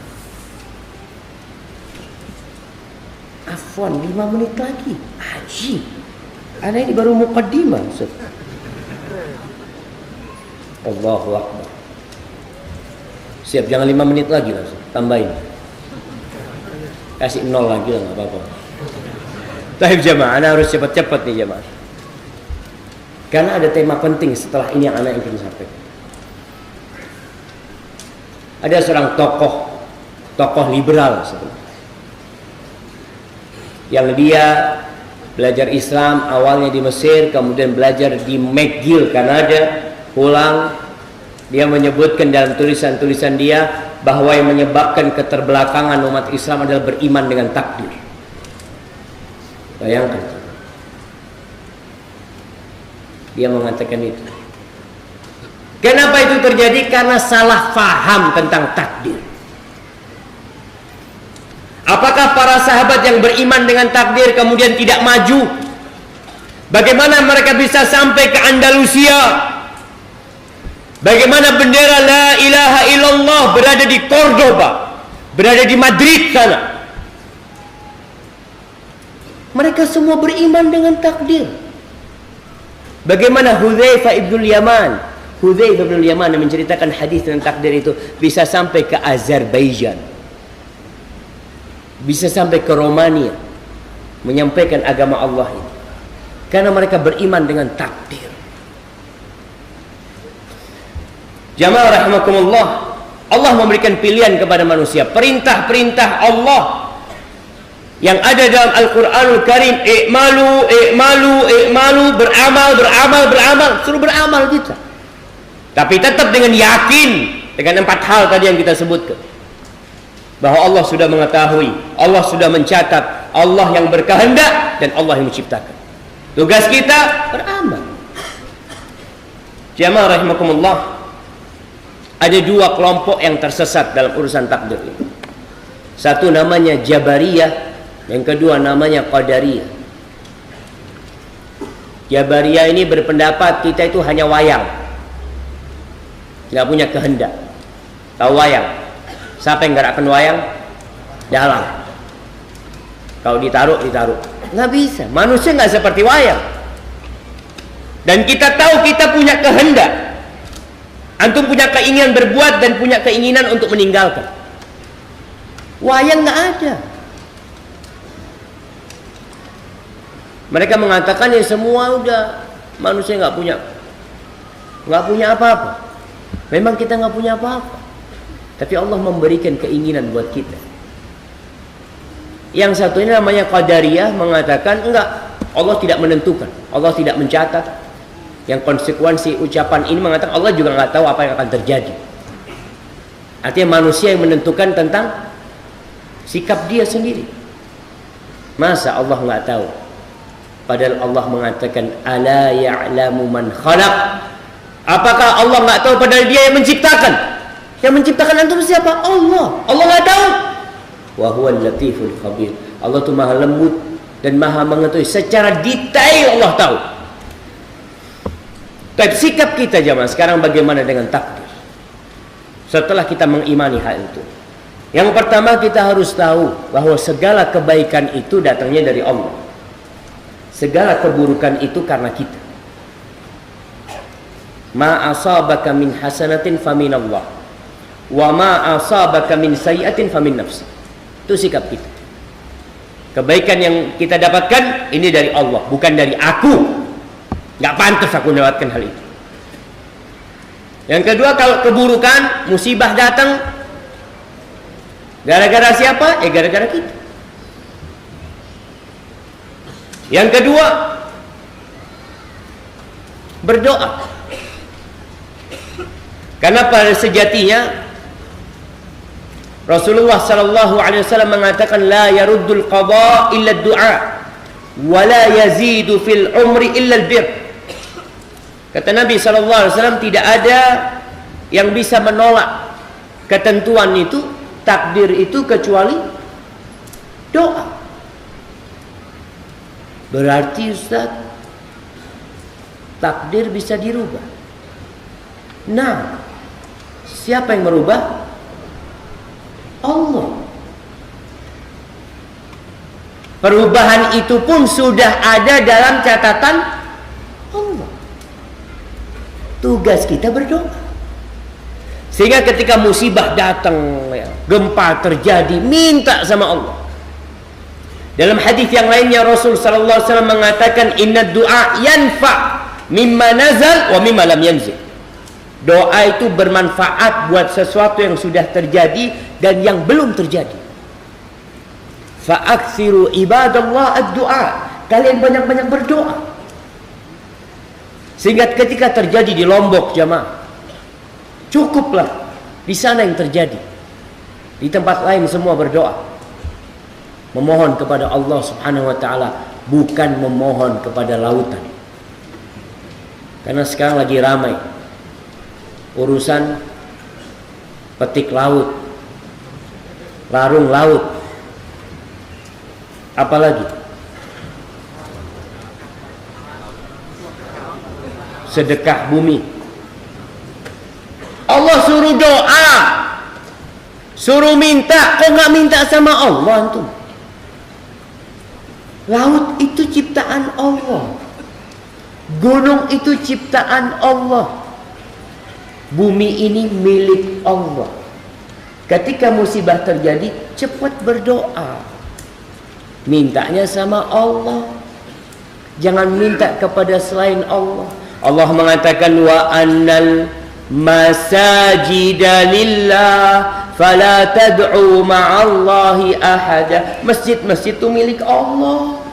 Afwan, 5 menit lagi. Haji. Anak ini baru muqaddimah. Allahu Akbar. Siap, jangan 5 menit lagi langsung. Tambahin. Kasih 0 lagi lah, gak apa-apa. Tahib jamaah, anak harus cepat-cepat nih jamaah. Karena ada tema penting setelah ini yang anak ingin sampaikan. Ada seorang tokoh liberal sebenarnya, yang dia belajar Islam awalnya di Mesir, kemudian belajar di McGill, Kanada, pulang. Dia menyebutkan dalam tulisan-tulisan dia bahwa yang menyebabkan keterbelakangan umat Islam adalah beriman dengan takdir. Bayangkan, dia mengatakan itu. Kenapa itu terjadi? Karena salah faham tentang takdir. Apakah para sahabat yang beriman dengan takdir kemudian tidak maju? Bagaimana mereka bisa sampai ke Andalusia? Bagaimana bendera la ilaha illallah berada di Cordoba, berada di Madrid sana? Mereka semua beriman dengan takdir. Bagaimana Hudzaifah ibnul Yaman, yang menceritakan hadis tentang takdir itu bisa sampai ke Azerbaijan, bisa sampai ke Romania, menyampaikan agama Allah ini, karena mereka beriman dengan takdir. Jamaah rahimakumullah, Allah memberikan pilihan kepada manusia. Perintah-perintah Allah yang ada dalam Al-Quranul Karim, i'malu, i'malu, i'malu, beramal, beramal, beramal, suruh beramal kita. Tapi tetap dengan yakin dengan 4 hal tadi yang kita sebutkan, bahwa Allah sudah mengetahui, Allah sudah mencatat, Allah yang berkehendak, dan Allah yang menciptakan. Tugas kita beramal. Jamaah rahimakumullah, ada 2 kelompok yang tersesat dalam urusan takdir ini. Satu namanya Jabariyah, yang kedua namanya Qadariyah. Jabariyah ini berpendapat kita itu hanya wayang, nggak punya kehendak. Tahu wayang? Siapa yang gerakkan wayang? Dalang. Kalau ditaruh, nggak bisa. Manusia nggak seperti wayang. Dan kita tahu kita punya kehendak. Antum punya keinginan berbuat dan punya keinginan untuk meninggalkan. Wayang nggak ada. Mereka mengatakan ya semua udah, manusia nggak punya apa-apa. Memang kita nggak punya apa-apa, tapi Allah memberikan keinginan buat kita. Yang satu ini namanya Qadariyah, mengatakan enggak, Allah tidak menentukan, Allah tidak mencatat. Yang konsekuensi ucapan ini mengatakan Allah juga nggak tahu apa yang akan terjadi. Artinya manusia yang menentukan tentang sikap dia sendiri. Masa Allah nggak tahu? Padahal Allah mengatakan ala ya'lamu man khalaq. Apakah Allah nggak tahu? Padahal Dia yang menciptakan. Yang menciptakan antum siapa? Allah. Allah nggak tahu. Wa huwal latiful khabir. Allah itu maha lembut dan maha mengetahui secara detail. Allah tahu. Tapi sikap kita jamaah sekarang bagaimana dengan takdir? Setelah kita mengimani hal itu, yang pertama kita harus tahu bahwa segala kebaikan itu datangnya dari Allah. Segala keburukan itu karena kita. Ma asabaka min hasanatin famin Allah, wa ma asabaka min sayyi'atin famin nafsi. Itu sikap kita. Kebaikan yang kita dapatkan ini dari Allah, bukan dari aku. Nggak pantas aku mendapatkan hal itu. Yang kedua, kalau keburukan, musibah datang, gara-gara siapa? Gara-gara kita. Yang kedua, berdoa. Karena pada sejatinya Rasulullah sallallahu alaihi wasallam mengatakan la yaruddul qada illa du'a wa la yazidu fil umri illa al bir. Kata Nabi sallallahu alaihi wasallam, tidak ada yang bisa menolak ketentuan itu, takdir itu, kecuali doa. Berarti Ustaz, takdir bisa dirubah. Nah, siapa yang merubah? Allah. Perubahan itu pun sudah ada dalam catatan Allah. Tugas kita berdoa. Sehingga ketika musibah datang, gempa terjadi, minta sama Allah. Dalam hadis yang lainnya Rasul sallallahu alaihi wasallam mengatakan inna du'a yanfa mimma nazal wa mimma lam yanzil. Doa itu bermanfaat buat sesuatu yang sudah terjadi dan yang belum terjadi. Fa'aksiru ibadallah ad-du'a. Kalian banyak-banyak berdoa. Sehingga ketika terjadi di Lombok jamaah, cukuplah di sana yang terjadi. Di tempat lain semua berdoa. Memohon kepada Allah subhanahu wa ta'ala, bukan memohon kepada lautan. Karena sekarang lagi ramai urusan petik laut, larung laut, apalagi sedekah bumi. Allah suruh doa, suruh minta, kok nggak minta sama Allah antum? Laut itu ciptaan Allah, gunung itu ciptaan Allah, bumi ini milik Allah. Ketika musibah terjadi, cepat berdoa, mintanya sama Allah, jangan minta kepada selain Allah. Allah mengatakan wa annal masajida lillah fala tad'u ma'allahi ahada. Masjid-masjid itu milik Allah.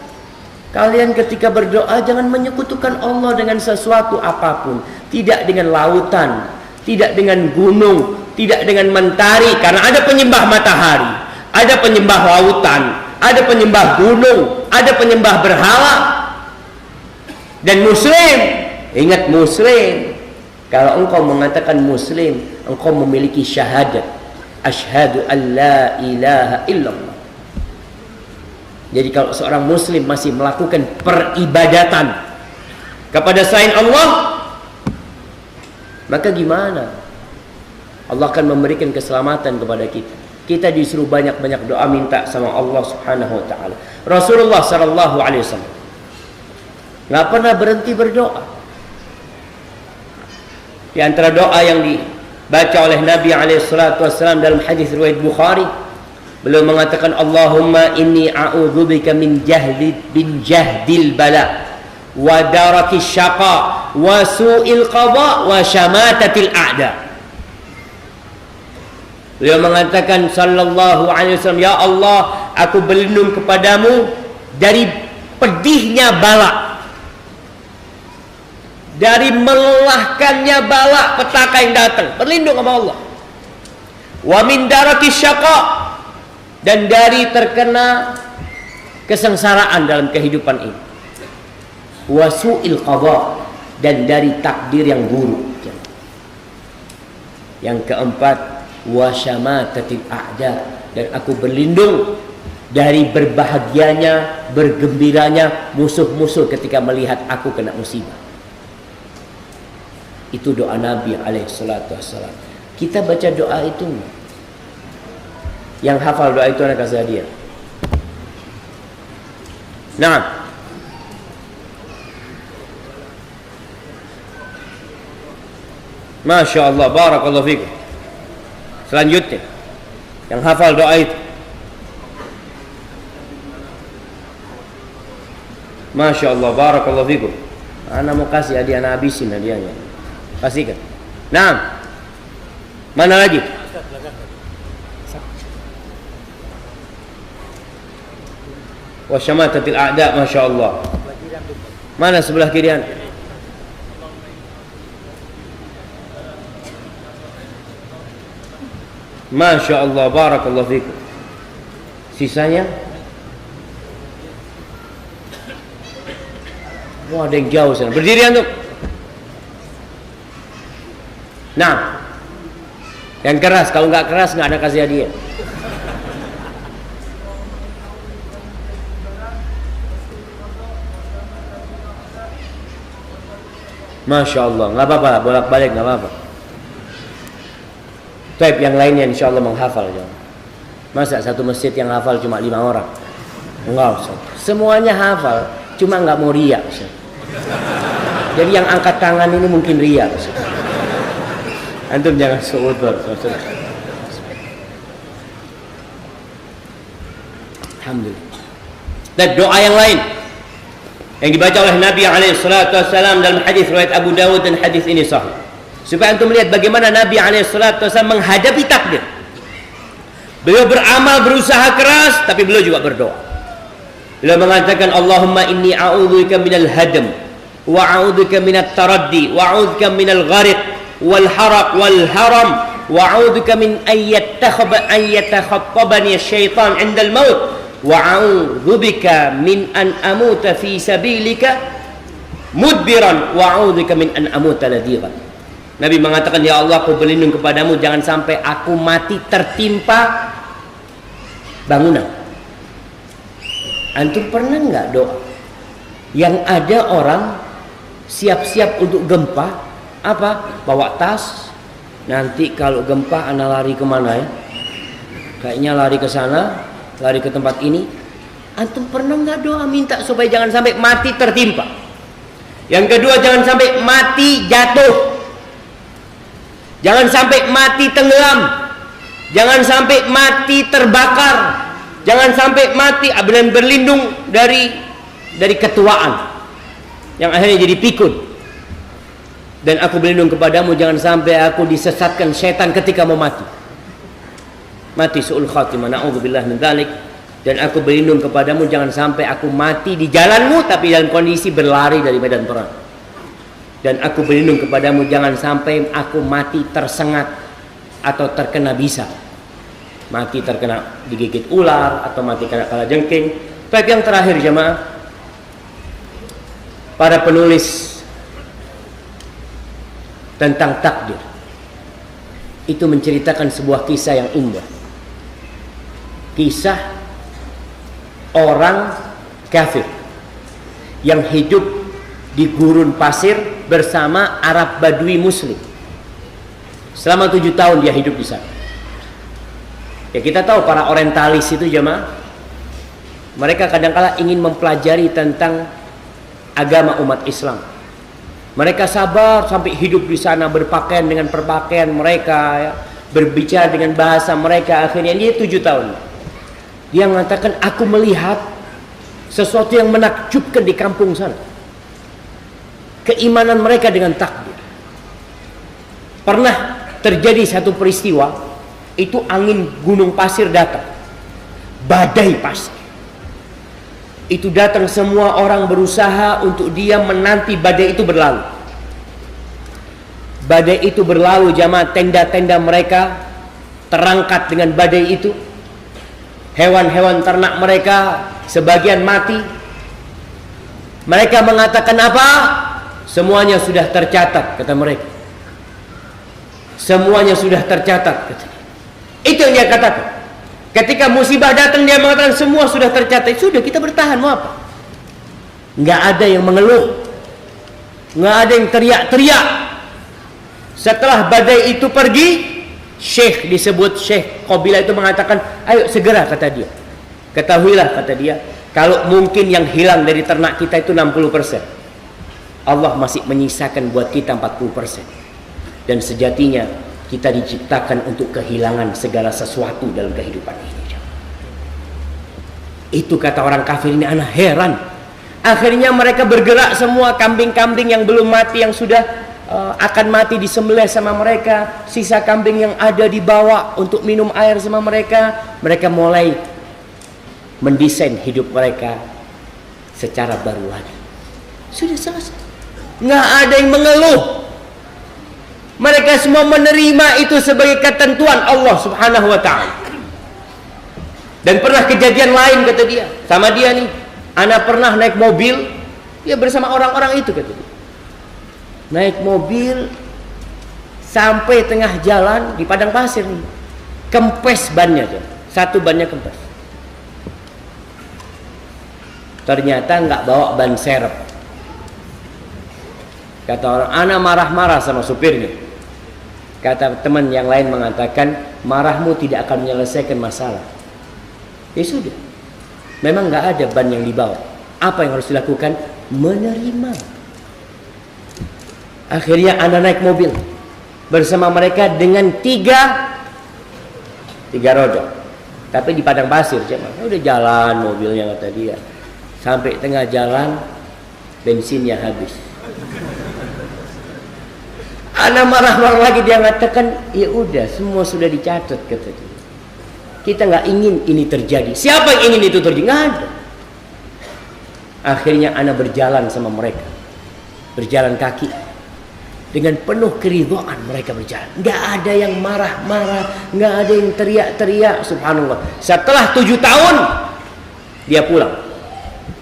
Kalian ketika berdoa jangan menyekutukan Allah dengan sesuatu apapun. Tidak dengan lautan, tidak dengan gunung, tidak dengan mentari. Karena ada penyembah matahari, ada penyembah lautan, ada penyembah gunung, ada penyembah berhala. Dan muslim, ingat muslim, kalau engkau mengatakan muslim, engkau memiliki syahadat, asyhadu an la ilaha illallah. Jadi kalau seorang muslim masih melakukan peribadatan kepada selain Allah, maka gimana? Allah akan memberikan keselamatan kepada kita. Kita disuruh banyak-banyak doa minta sama Allah Subhanahu wa taala. Rasulullah sallallahu alaihi wasallam enggak pernah berhenti berdoa. Di antara doa yang dibaca oleh Nabi alaihi salatu wasallam dalam hadis riwayat Bukhari, beliau mengatakan, Allahumma inni a'udzubika min jahdil bala wa darakis syaqa wa su'il qada wa syamatatil a'da. Beliau mengatakan sallallahu alaihi wasallam, ya Allah, aku berlindung kepadamu dari pedihnya bala, dari melelahkannya bala petaka yang datang. Berlindung sama Allah. Wa min darakis syaqa, dan dari terkena kesengsaraan dalam kehidupan ini. Wa su'il qada, dan dari takdir yang buruk. Yang keempat, wa syamatatil a'da, dan aku berlindung dari berbahagianya, bergembiranya musuh-musuh ketika melihat aku kena musibah. Itu doa Nabi alaihi salatu wassalam. Kita baca doa itu. Yang hafal doa itu anak kasih hadiah. Nah, Masya Allah, barakallahu fikum. Selanjutnya, yang hafal doa itu, Masya Allah, barakallahu fikum. Anak mau kasih hadiah, anak habisin hadiahnya. Kasihkan. Nah, mana lagi? Wa syamatatil a'da, Masya Allah. Mana sebelah kirian? Masya Allah, barakallahu fikum. Sisanya, wah, ada yang jauh sana. Berdiri antum. Nah, yang keras. Kalau nggak keras nggak ada kasih hadiah. Masya Allah, nggak apa-apa, bolak-balik nggak apa-apa. Taib yang lainnya insya Allah menghafal. Masa satu masjid yang hafal cuma 5 orang? Enggak, Ustaz. Semuanya hafal, cuma nggak mau riya, Ustaz. Jadi yang angkat tangan ini mungkin riya, Ustaz. Antum jangan suudzon, Ustaz. Alhamdulillah. Dan doa yang lain yang dibaca oleh Nabi SAW dalam hadis riwayat Abu Dawud, dan hadis ini sahih, supaya antum melihat bagaimana Nabi SAW menghadapi takdir. Beliau beramal, berusaha keras, tapi beliau juga berdoa. Beliau mengatakan, Allahumma inni a'udzubika minal hadam, wa a'udzubika minat taraddi, wa a'udzubika minal gharq wal haraq wal haram, wa a'udzubika min ayyatakhabani syaitan 'indal maut, wa a'udzubika min an amuta fi sabilika mudbiran, wa a'udzubika min an amuta ladhiran. Nabi mengatakan, ya Allah, aku berlindung kepadamu jangan sampai aku mati tertimpa bangunan. Antum pernah nggak doa yang ada orang siap-siap untuk gempa, apa? Bawa tas, nanti kalau gempa ana lari kemana ya? Kayaknya lari ke sana, lari ke tempat ini. Antum pernah nggak doa minta supaya jangan sampai mati tertimpa? Yang kedua, jangan sampai mati jatuh. Jangan sampai mati tenggelam. Jangan sampai mati terbakar. Jangan sampai mati dan berlindung dari ketuaan yang akhirnya jadi pikun. Dan aku berlindung kepadamu jangan sampai aku disesatkan syaitan ketika mau mati. Mati su'ul khatimah, na'udzubillah min dzalik. Dan aku berlindung kepadamu jangan sampai aku mati di jalanmu tapi dalam kondisi berlari dari medan perang. Dan aku berlindung kepadamu jangan sampai aku mati tersengat atau terkena bisa. Mati terkena digigit ular atau mati kena kalajengking. Tapi yang terakhir jemaah, para penulis tentang takdir itu menceritakan sebuah kisah yang indah. Kisah orang kafir yang hidup di gurun pasir bersama Arab Badui Muslim. Selama 7 tahun dia hidup di sana. Ya kita tahu para orientalis itu jemaah, mereka kadang-kala ingin mempelajari tentang agama umat Islam. Mereka sabar sampai hidup di sana, berpakaian dengan perpakaian mereka, ya, berbicara dengan bahasa mereka. Akhirnya dia 7 tahun. Dia mengatakan, aku melihat sesuatu yang menakjubkan di kampung sana. Keimanan mereka dengan takdir. Pernah terjadi satu peristiwa, itu angin gunung pasir datang, badai pasir. Itu datang, semua orang berusaha untuk dia menanti badai itu berlalu. Badai itu berlalu jamaah, tenda-tenda mereka terangkat dengan badai itu. Hewan-hewan ternak mereka sebagian mati. Mereka mengatakan apa? Semuanya sudah tercatat, kata mereka. Semuanya sudah tercatat, kata. Itu yang dia katakan. Ketika musibah datang dia mengatakan semua sudah tercatat. Sudah, kita bertahan, mau apa? Nggak ada yang mengeluh, nggak ada yang teriak-teriak. Setelah badai itu pergi, Syekh disebut Syekh Qabilah itu mengatakan, ayo segera, kata dia. Ketahuilah, kata dia, kalau mungkin yang hilang dari ternak kita itu 60%, Allah masih menyisakan buat kita 40%. Dan sejatinya kita diciptakan untuk kehilangan segala sesuatu dalam kehidupan ini. Itu kata orang kafir ini, anak heran. Akhirnya mereka bergerak semua, kambing-kambing yang belum mati, yang sudah akan mati disembelih sama mereka. Sisa kambing yang ada dibawa untuk minum air sama mereka. Mereka mulai mendesain hidup mereka secara baru lagi. Sudah selesai. Nggak ada yang mengeluh. Mereka semua menerima itu sebagai ketentuan Allah Subhanahu wa ta'ala. Dan pernah kejadian lain, kata dia, sama dia nih, anak pernah naik mobil, dia bersama orang-orang itu, kata dia. Naik mobil sampai tengah jalan di padang pasir nih, kempes bannya aja. Satu bannya kempes. Ternyata nggak bawa ban serep. Kata orang, anak marah-marah sama supirnya. Kata teman yang lain mengatakan, marahmu tidak akan menyelesaikan masalah. Ya sudah, memang nggak ada ban yang dibawa. Apa yang harus dilakukan? Menerima. Akhirnya anak naik mobil bersama mereka dengan tiga roda, tapi di padang pasir. Udah jalan mobilnya, kata dia. Sampai tengah jalan bensinnya habis. Anak marah-marah lagi, dia mengatakan, ya udah, semua sudah dicatat, kata dia. Kita nggak ingin ini terjadi. Siapa yang ingin itu terjadi? Nggak ada. Akhirnya anak berjalan sama mereka, berjalan kaki dengan penuh keridhaan. Mereka berjalan, nggak ada yang marah-marah, nggak ada yang teriak-teriak. Subhanallah. Setelah 7 tahun dia pulang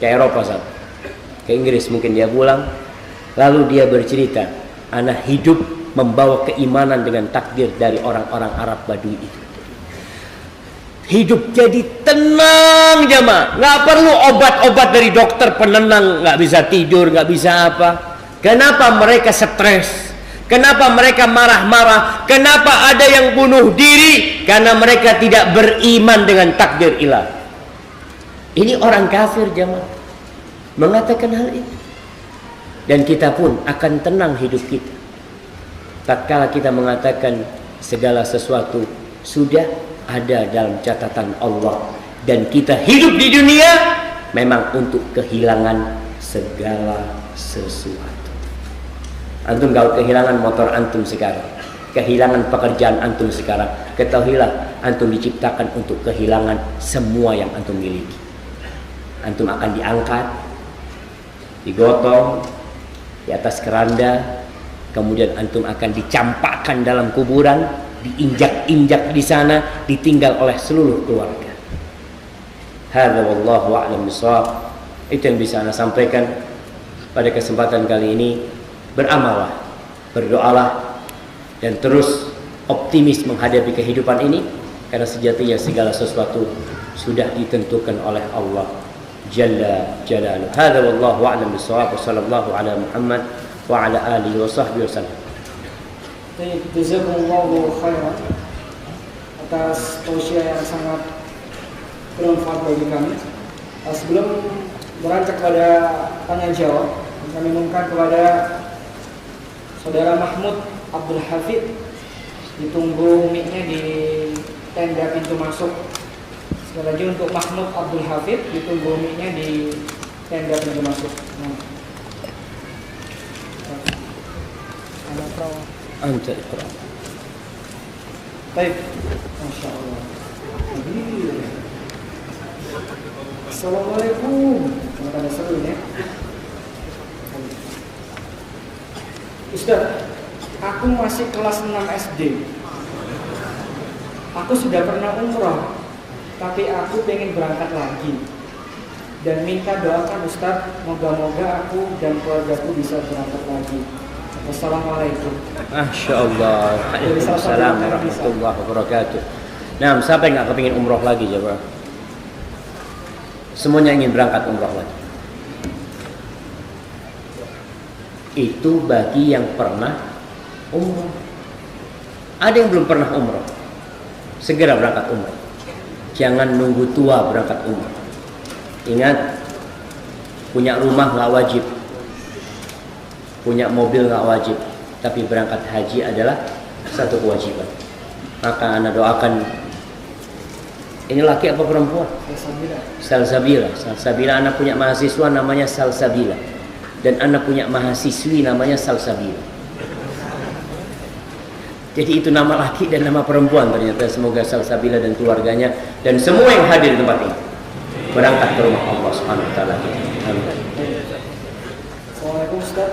ke Eropa, ke Inggris mungkin dia pulang. Lalu dia bercerita, anak hidup membawa keimanan dengan takdir dari orang-orang Arab Badui itu. Hidup jadi tenang jemaah, nggak perlu obat-obat dari dokter penenang, nggak bisa tidur, nggak bisa apa. Kenapa mereka stres? Kenapa mereka marah-marah? Kenapa ada yang bunuh diri? Karena mereka tidak beriman dengan takdir ilahi. Ini orang kafir jemaah mengatakan hal itu. Dan kita pun akan tenang hidup kita tatkala kita mengatakan segala sesuatu sudah ada dalam catatan Allah, dan kita hidup di dunia memang untuk kehilangan segala sesuatu. Antum kalau kehilangan motor antum sekarang, kehilangan pekerjaan antum sekarang, ketahuilah antum diciptakan untuk kehilangan semua yang antum miliki. Antum akan diangkat, digotong di atas keranda, kemudian antum akan dicampakkan dalam kuburan, diinjak-injak di sana, ditinggal oleh seluruh keluarga. Hadza wallahu a'lam bishawab. Itu yang bisa Anda sampaikan pada kesempatan kali ini. Beramallah, berdoalah, dan terus optimis menghadapi kehidupan ini, karena sejatinya segala sesuatu sudah ditentukan oleh Allah Jalla Jalaluhu. Hadza wallahu a'lam bishawab. Wassallallahu ala Muhammad wa ala alihi wa sahbihi wasallam. Baik, jazakumullahu khairan atas tausiah yang sangat bermanfaat bagi kami. Sebelum beranjak pada tanya jawab, kami umumkan kepada Saudara Mahmud Abdul Hafid, ditunggu mic-nya di tenda pintu masuk. Sekali lagi untuk Mahmud Abdul Hafid, ditunggu mic-nya di tenda pintu masuk. Anta iqra. Baik, Masya Allah. Assalamualaikum. Ada seru ya. Ustaz, aku masih kelas 6 SD. Aku sudah pernah umrah, tapi aku pengen berangkat lagi. Dan minta doakan Ustaz, moga-moga aku dan keluargaku bisa berangkat lagi. Wassalamualaikum. Masya Allah. Waalaikumsalam warahmatullahi wabarakatuh. Nah, siapa yang nggak kepingin umroh lagi coba? Semuanya ingin berangkat umroh lagi. Itu bagi yang pernah umroh. Ada yang belum pernah umroh, segera berangkat umroh. Jangan nunggu tua berangkat umroh. Ingat, punya rumah nggak wajib, punya mobil nggak wajib, tapi berangkat haji adalah satu kewajiban. Maka Anda doakan. Ini laki apa perempuan? Salsabila. Salsabila, anak punya mahasiswa namanya Salsabila, dan anak punya mahasiswi namanya Salsabila. Jadi itu nama laki dan nama perempuan ternyata. Semoga Salsabila dan keluarganya dan semua yang hadir di tempat ini berangkat ke rumah Allah Subhanahu wa taala. Amin. Assalamualaikum Ustaz.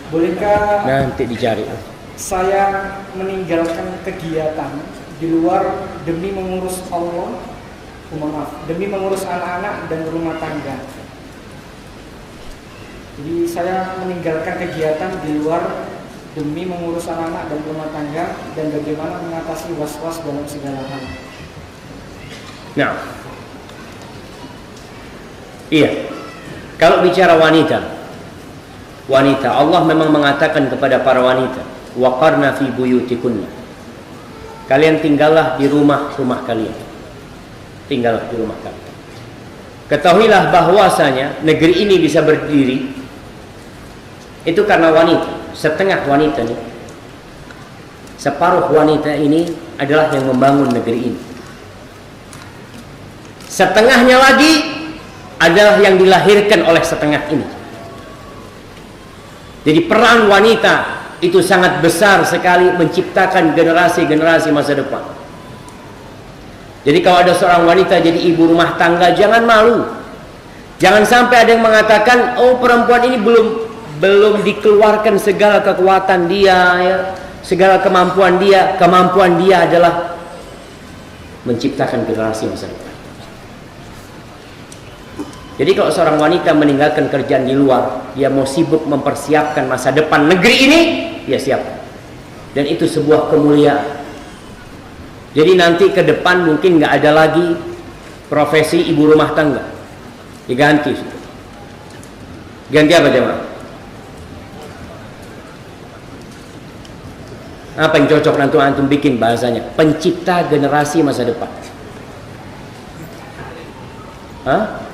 Bolehkah Nanti dicari. saya meninggalkan kegiatan di luar demi mengurus Allah, demi mengurus anak-anak dan rumah tangga? Jadi saya meninggalkan kegiatan di luar demi mengurus anak-anak dan rumah tangga, dan bagaimana mengatasi was-was dalam segala hal. Nah, iya. Kalau bicara wanita, Allah memang mengatakan kepada para wanita, waqarna fi buyutikunna. Kalian tinggallah di rumah-rumah kalian. Tinggallah di rumah kalian. Ketahuilah bahwasanya negeri ini bisa berdiri itu karena wanita. Setengah wanita nih, separuh wanita ini adalah yang membangun negeri ini. Setengahnya lagi adalah yang dilahirkan oleh setengah ini. Jadi peran wanita itu sangat besar sekali menciptakan generasi-generasi masa depan. Jadi kalau ada seorang wanita jadi ibu rumah tangga, jangan malu. Jangan sampai ada yang mengatakan, oh perempuan ini belum dikeluarkan segala kekuatan dia, ya, segala kemampuan dia. Kemampuan dia adalah menciptakan generasi masa depan. Jadi kalau seorang wanita meninggalkan kerjaan di luar, dia mau sibuk mempersiapkan masa depan negeri ini, dia siap. Dan itu sebuah kemuliaan. Jadi nanti ke depan mungkin nggak ada lagi profesi ibu rumah tangga, diganti. Ganti apa jemaah? Apa yang cocok nanti antum bikin bahasanya? Pencipta generasi masa depan. Hah?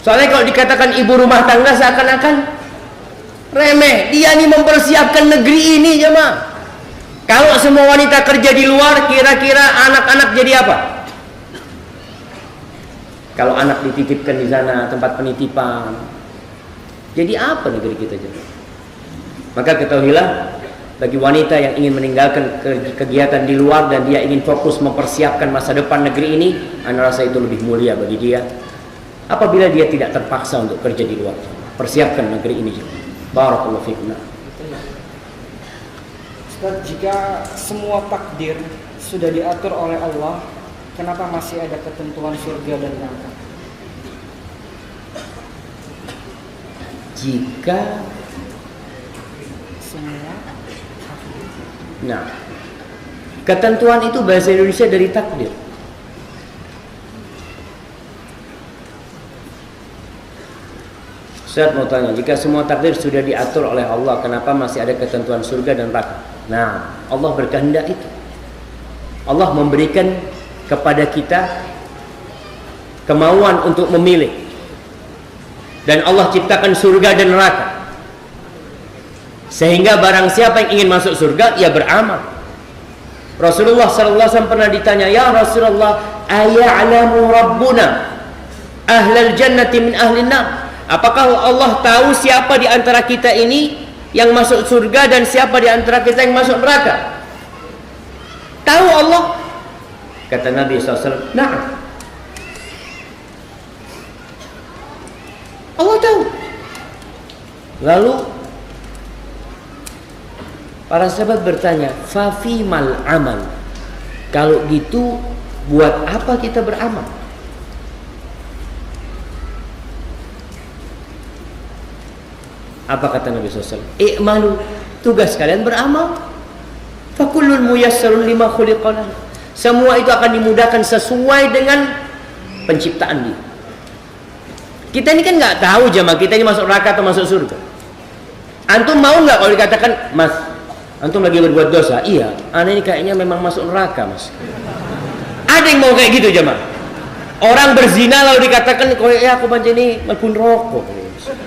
Soalnya kalau dikatakan ibu rumah tangga seakan-akan remeh. Dia nih mempersiapkan negeri ini jemaah. Kalau semua wanita kerja di luar, kira-kira anak-anak jadi apa? Kalau anak dititipkan di sana, tempat penitipan, jadi apa negeri kita jemaah? Maka ketahuilah, bagi wanita yang ingin meninggalkan kegiatan di luar dan dia ingin fokus mempersiapkan masa depan negeri ini, ana rasa itu lebih mulia bagi dia apabila dia tidak terpaksa untuk kerja di luar. Persiapkan negeri ini. Barakallahu fikum. Ustaz, jika semua takdir sudah diatur oleh Allah, kenapa masih ada ketentuan surga dan neraka? Jika Semua Nah, ketentuan itu bahasa Indonesia dari takdir. Ustaz mau tanya, jika semua takdir sudah diatur oleh Allah, kenapa masih ada ketentuan surga dan neraka? Nah, Allah berkehendak itu. Allah memberikan kepada kita kemauan untuk memilih. Dan Allah ciptakan surga dan neraka. Sehingga barang siapa yang ingin masuk surga, ia beramal. Rasulullah SAW pernah ditanya, ya Rasulullah, aya'lamu Rabbuna ahlal jannati min ahlin nar? Apakah Allah tahu siapa di antara kita ini yang masuk surga dan siapa di antara kita yang masuk neraka? Tahu Allah? Kata Nabi SAW, na'am. Allah tahu. Lalu para sahabat bertanya, fafimal amal? Kalau gitu, buat apa kita beramal? Apa kata Nabi SAW? I'malu, tugas kalian beramal. Fakullun muyassarun lima khuliqalah. Semua itu akan dimudahkan sesuai dengan penciptaan dia. Kita ini kan nggak tahu jamaah kita ini masuk neraka atau masuk surga. Antum mau nggak kalau dikatakan, Mas, antum lagi berbuat dosa? Iya, aneh ini kayaknya memang masuk neraka, Mas. Ada yang mau kayak gitu jamaah? Orang berzina lalu dikatakan, ya aku banci ini melpun rokok.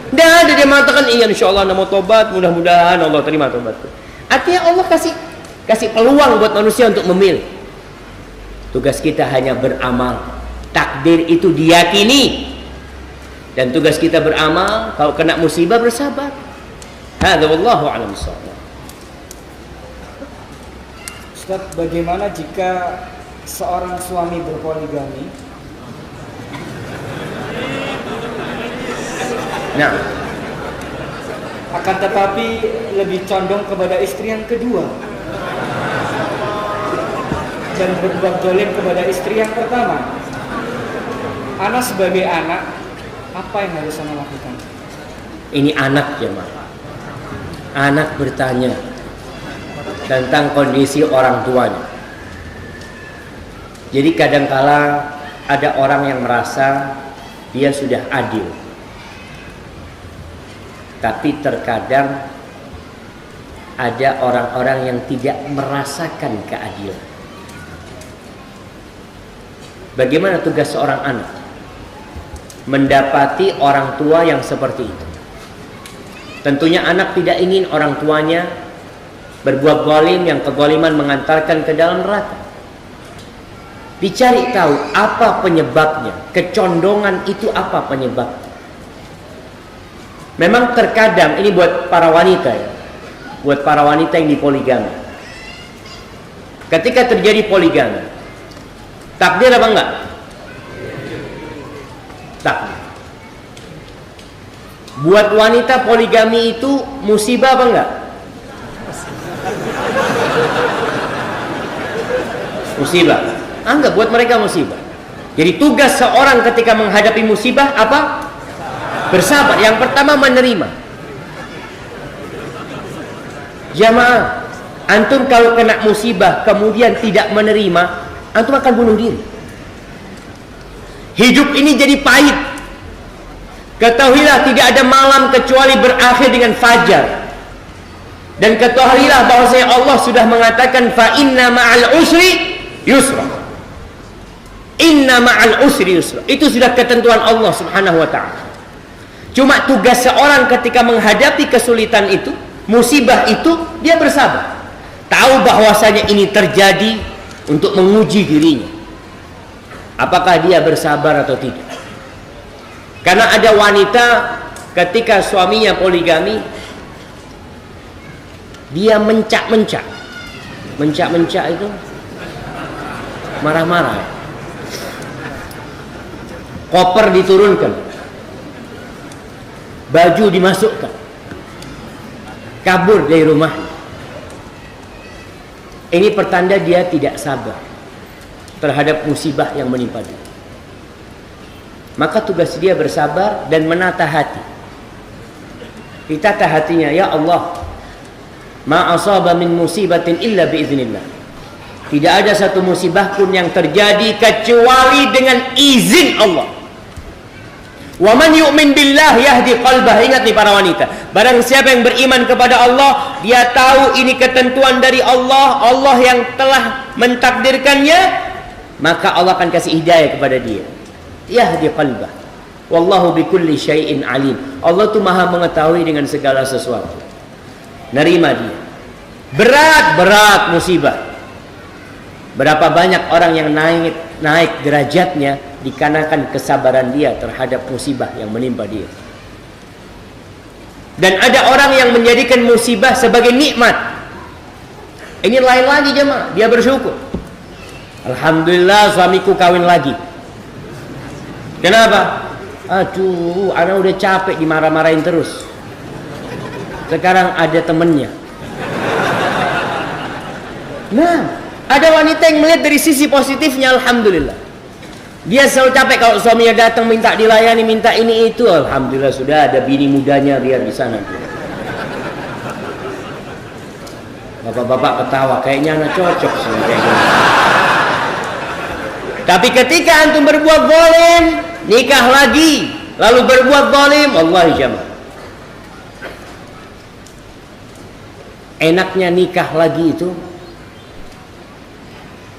Nggak ada, dia mengatakan, iya insya Allah mau tobat, mudah-mudahan Allah terima tobatku. Artinya Allah kasih peluang buat manusia untuk memilih. Tugas kita hanya beramal. Takdir itu diyakini. Dan tugas kita beramal, kalau kena musibah bersabar. Hadza wallahu a'lam bissawab. Ustaz, bagaimana jika seorang suami berpoligami? Nah, akan tetapi lebih condong kepada istri yang kedua dan berbuat zalim kepada istri yang pertama. Ana sebagai anak, apa yang harus ana lakukan? ini anak ya, Mak. Anak bertanya tentang kondisi orang tuanya. Jadi kadangkala ada orang yang merasa dia sudah adil. Tapi terkadang ada orang-orang yang tidak merasakan keadilan. Bagaimana tugas seorang anak? Mendapati orang tua yang seperti itu. Tentunya anak tidak ingin orang tuanya berbuat zalim yang kezaliman mengantarkan ke dalam neraka. Dicari tahu apa penyebabnya, kecondongan itu apa penyebabnya. Memang terkadang ini buat para wanita ya, buat para wanita yang dipoligami. Ketika terjadi poligami, takdir apa enggak? Takdir. Buat wanita poligami itu musibah apa enggak? Musibah. Enggak, buat mereka musibah. Jadi tugas seorang ketika menghadapi musibah apa? Bersabar. Yang pertama menerima. Jamaah, antum kalau kena musibah kemudian tidak menerima, antum akan bunuh diri. Hidup ini jadi pahit. Ketahuilah tidak ada malam kecuali berakhir dengan fajar. Dan ketahuilah bahwasanya Allah sudah mengatakan fa inna ma'al usri yusra. Inna ma'al usri yusra. Itu sudah ketentuan Allah Subhanahu wa taala. Cuma tugas seorang ketika menghadapi kesulitan itu, musibah itu, dia bersabar. Tahu bahwasanya ini terjadi untuk menguji dirinya. Apakah dia bersabar atau tidak? Karena ada wanita ketika suaminya poligami, dia mencak-mencak. Mencak-mencak itu marah-marah. Koper diturunkan, baju dimasukkan, kabur dari rumah. Ini pertanda dia tidak sabar terhadap musibah yang menimpa dia. Maka tugas dia bersabar dan menata hati. Ditata hatinya, ya Allah, ma asaba min musibatin illa biiznillah. Tidak ada satu musibah pun yang terjadi kecuali dengan izin Allah. Wa man yu'min billah yahdi qalbah. Ingat nih para wanita, barang siapa yang beriman kepada Allah, dia tahu ini ketentuan dari Allah, Allah yang telah mentakdirkannya, maka Allah akan kasih hidayah kepada dia. Yahdi qalbah. Wallahu bikulli syai'in alim. Allah tuh maha mengetahui dengan segala sesuatu. Nerima dia. Berat musibah. Berapa banyak orang yang naik derajatnya dikarenakan kesabaran dia terhadap musibah yang menimpa dia. Dan ada orang yang menjadikan musibah sebagai nikmat. Ini lain lagi jemaah, dia bersyukur. Alhamdulillah suamiku kawin lagi. Kenapa? Aduh, anak udah capek dimarah-marahin terus. Sekarang ada temennya. Nah, ada wanita yang melihat dari sisi positifnya, alhamdulillah. Dia selalu capek kalau suaminya datang minta dilayani, minta ini itu. Alhamdulillah sudah ada bini mudanya biar di sana. Bapak-bapak ketawa, kayaknya anak cocok sih kayak gini. Tapi ketika antum berbuat zalim, nikah lagi, lalu berbuat zalim, wallahi jamaah. Enaknya nikah lagi itu,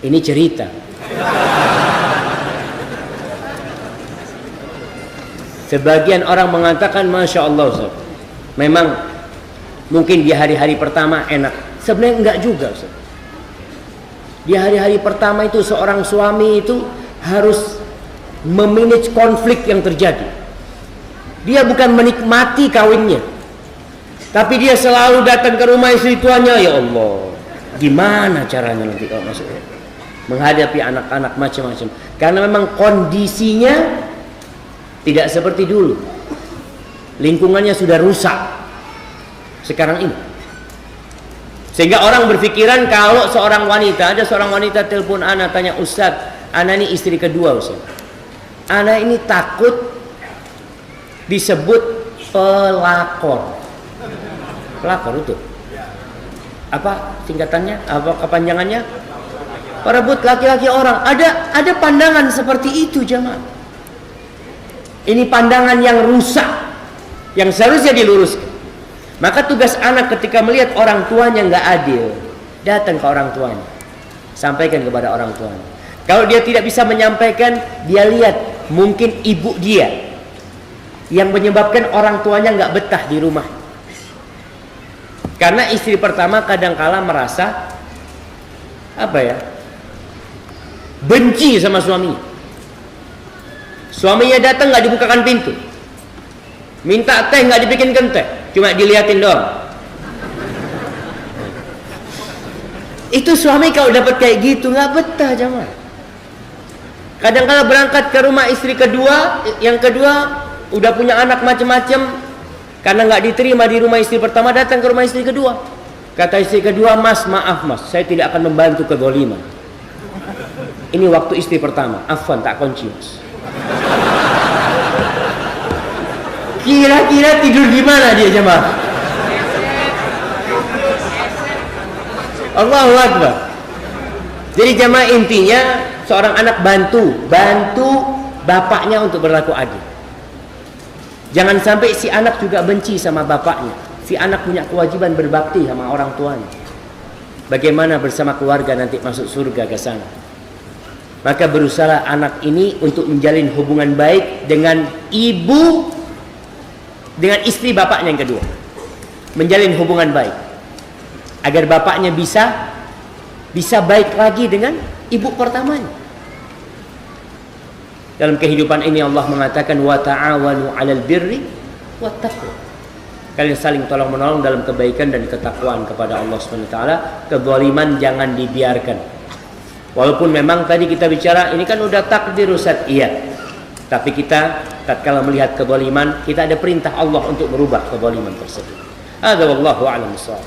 ini cerita. Sebagian orang mengatakan Masya Allah Ustaz, memang mungkin di hari-hari pertama enak. Sebenarnya enggak juga Ustaz. Di hari-hari pertama itu seorang suami itu harus memanage konflik yang terjadi. Dia bukan menikmati kawinnya, tapi dia selalu datang ke rumah istri tuanya. Ya Allah, gimana caranya nanti kalau masuk menghadapi anak-anak macam-macam. Karena memang kondisinya tidak seperti dulu. Lingkungannya sudah rusak sekarang ini. Sehingga orang berpikiran kalau seorang wanita, ada seorang wanita telepon ana tanya, Ustaz, ana ini istri kedua Ustaz. Ana ini takut disebut pelakor. Pelakor itu apa singkatannya? Apa kepanjangannya? Perebut laki-laki orang. Ada pandangan seperti itu jemaah. Ini pandangan yang rusak, yang seharusnya diluruskan. Maka tugas anak ketika melihat orang tuanya nggak adil, datang ke orang tuanya, sampaikan kepada orang tuanya. Kalau dia tidak bisa menyampaikan, dia lihat mungkin ibu dia yang menyebabkan orang tuanya nggak betah di rumah. Karena istri pertama kadangkala merasa apa ya, benci sama suaminya. Suaminya datang nggak dibukakan pintu, minta teh nggak dibikinkan teh, cuma diliatin doang. Itu suami kalau dapat kayak gitu nggak betah jamaah. Kadang-kala berangkat ke rumah istri kedua, yang kedua udah punya anak macam-macam, karena nggak diterima di rumah istri pertama, datang ke rumah istri kedua. Kata istri kedua, Mas, maaf Mas, saya tidak akan membantu kezaliman. Ini waktu istri pertama, afwan tak kunci Mas. Kira-kira tidur di mana dia jemaah? Allahu Akbar. Jadi jemaah intinya seorang anak bantu bapaknya untuk berlaku adil. Jangan sampai si anak juga benci sama bapaknya. Si anak punya kewajiban berbakti sama orang tuanya. Bagaimana bersama keluarga nanti masuk surga ke sana. Maka berusaha anak ini untuk menjalin hubungan baik dengan ibu, dengan istri bapaknya yang kedua. Menjalin hubungan baik agar bapaknya bisa baik lagi dengan ibu pertamanya. Dalam kehidupan ini Allah mengatakan wa ta'awanu 'alal birri wat taqwa. kalian saling tolong menolong dalam kebaikan dan ketakwaan kepada Allah Subhanahu wa taala. Kezaliman jangan dibiarkan. Walaupun memang tadi kita bicara ini kan udah takdir Ustaz, iya. Tapi kita tatkala melihat kezaliman, kita ada perintah Allah untuk merubah kezaliman tersebut. Hadza wallahu a'lam bissawab.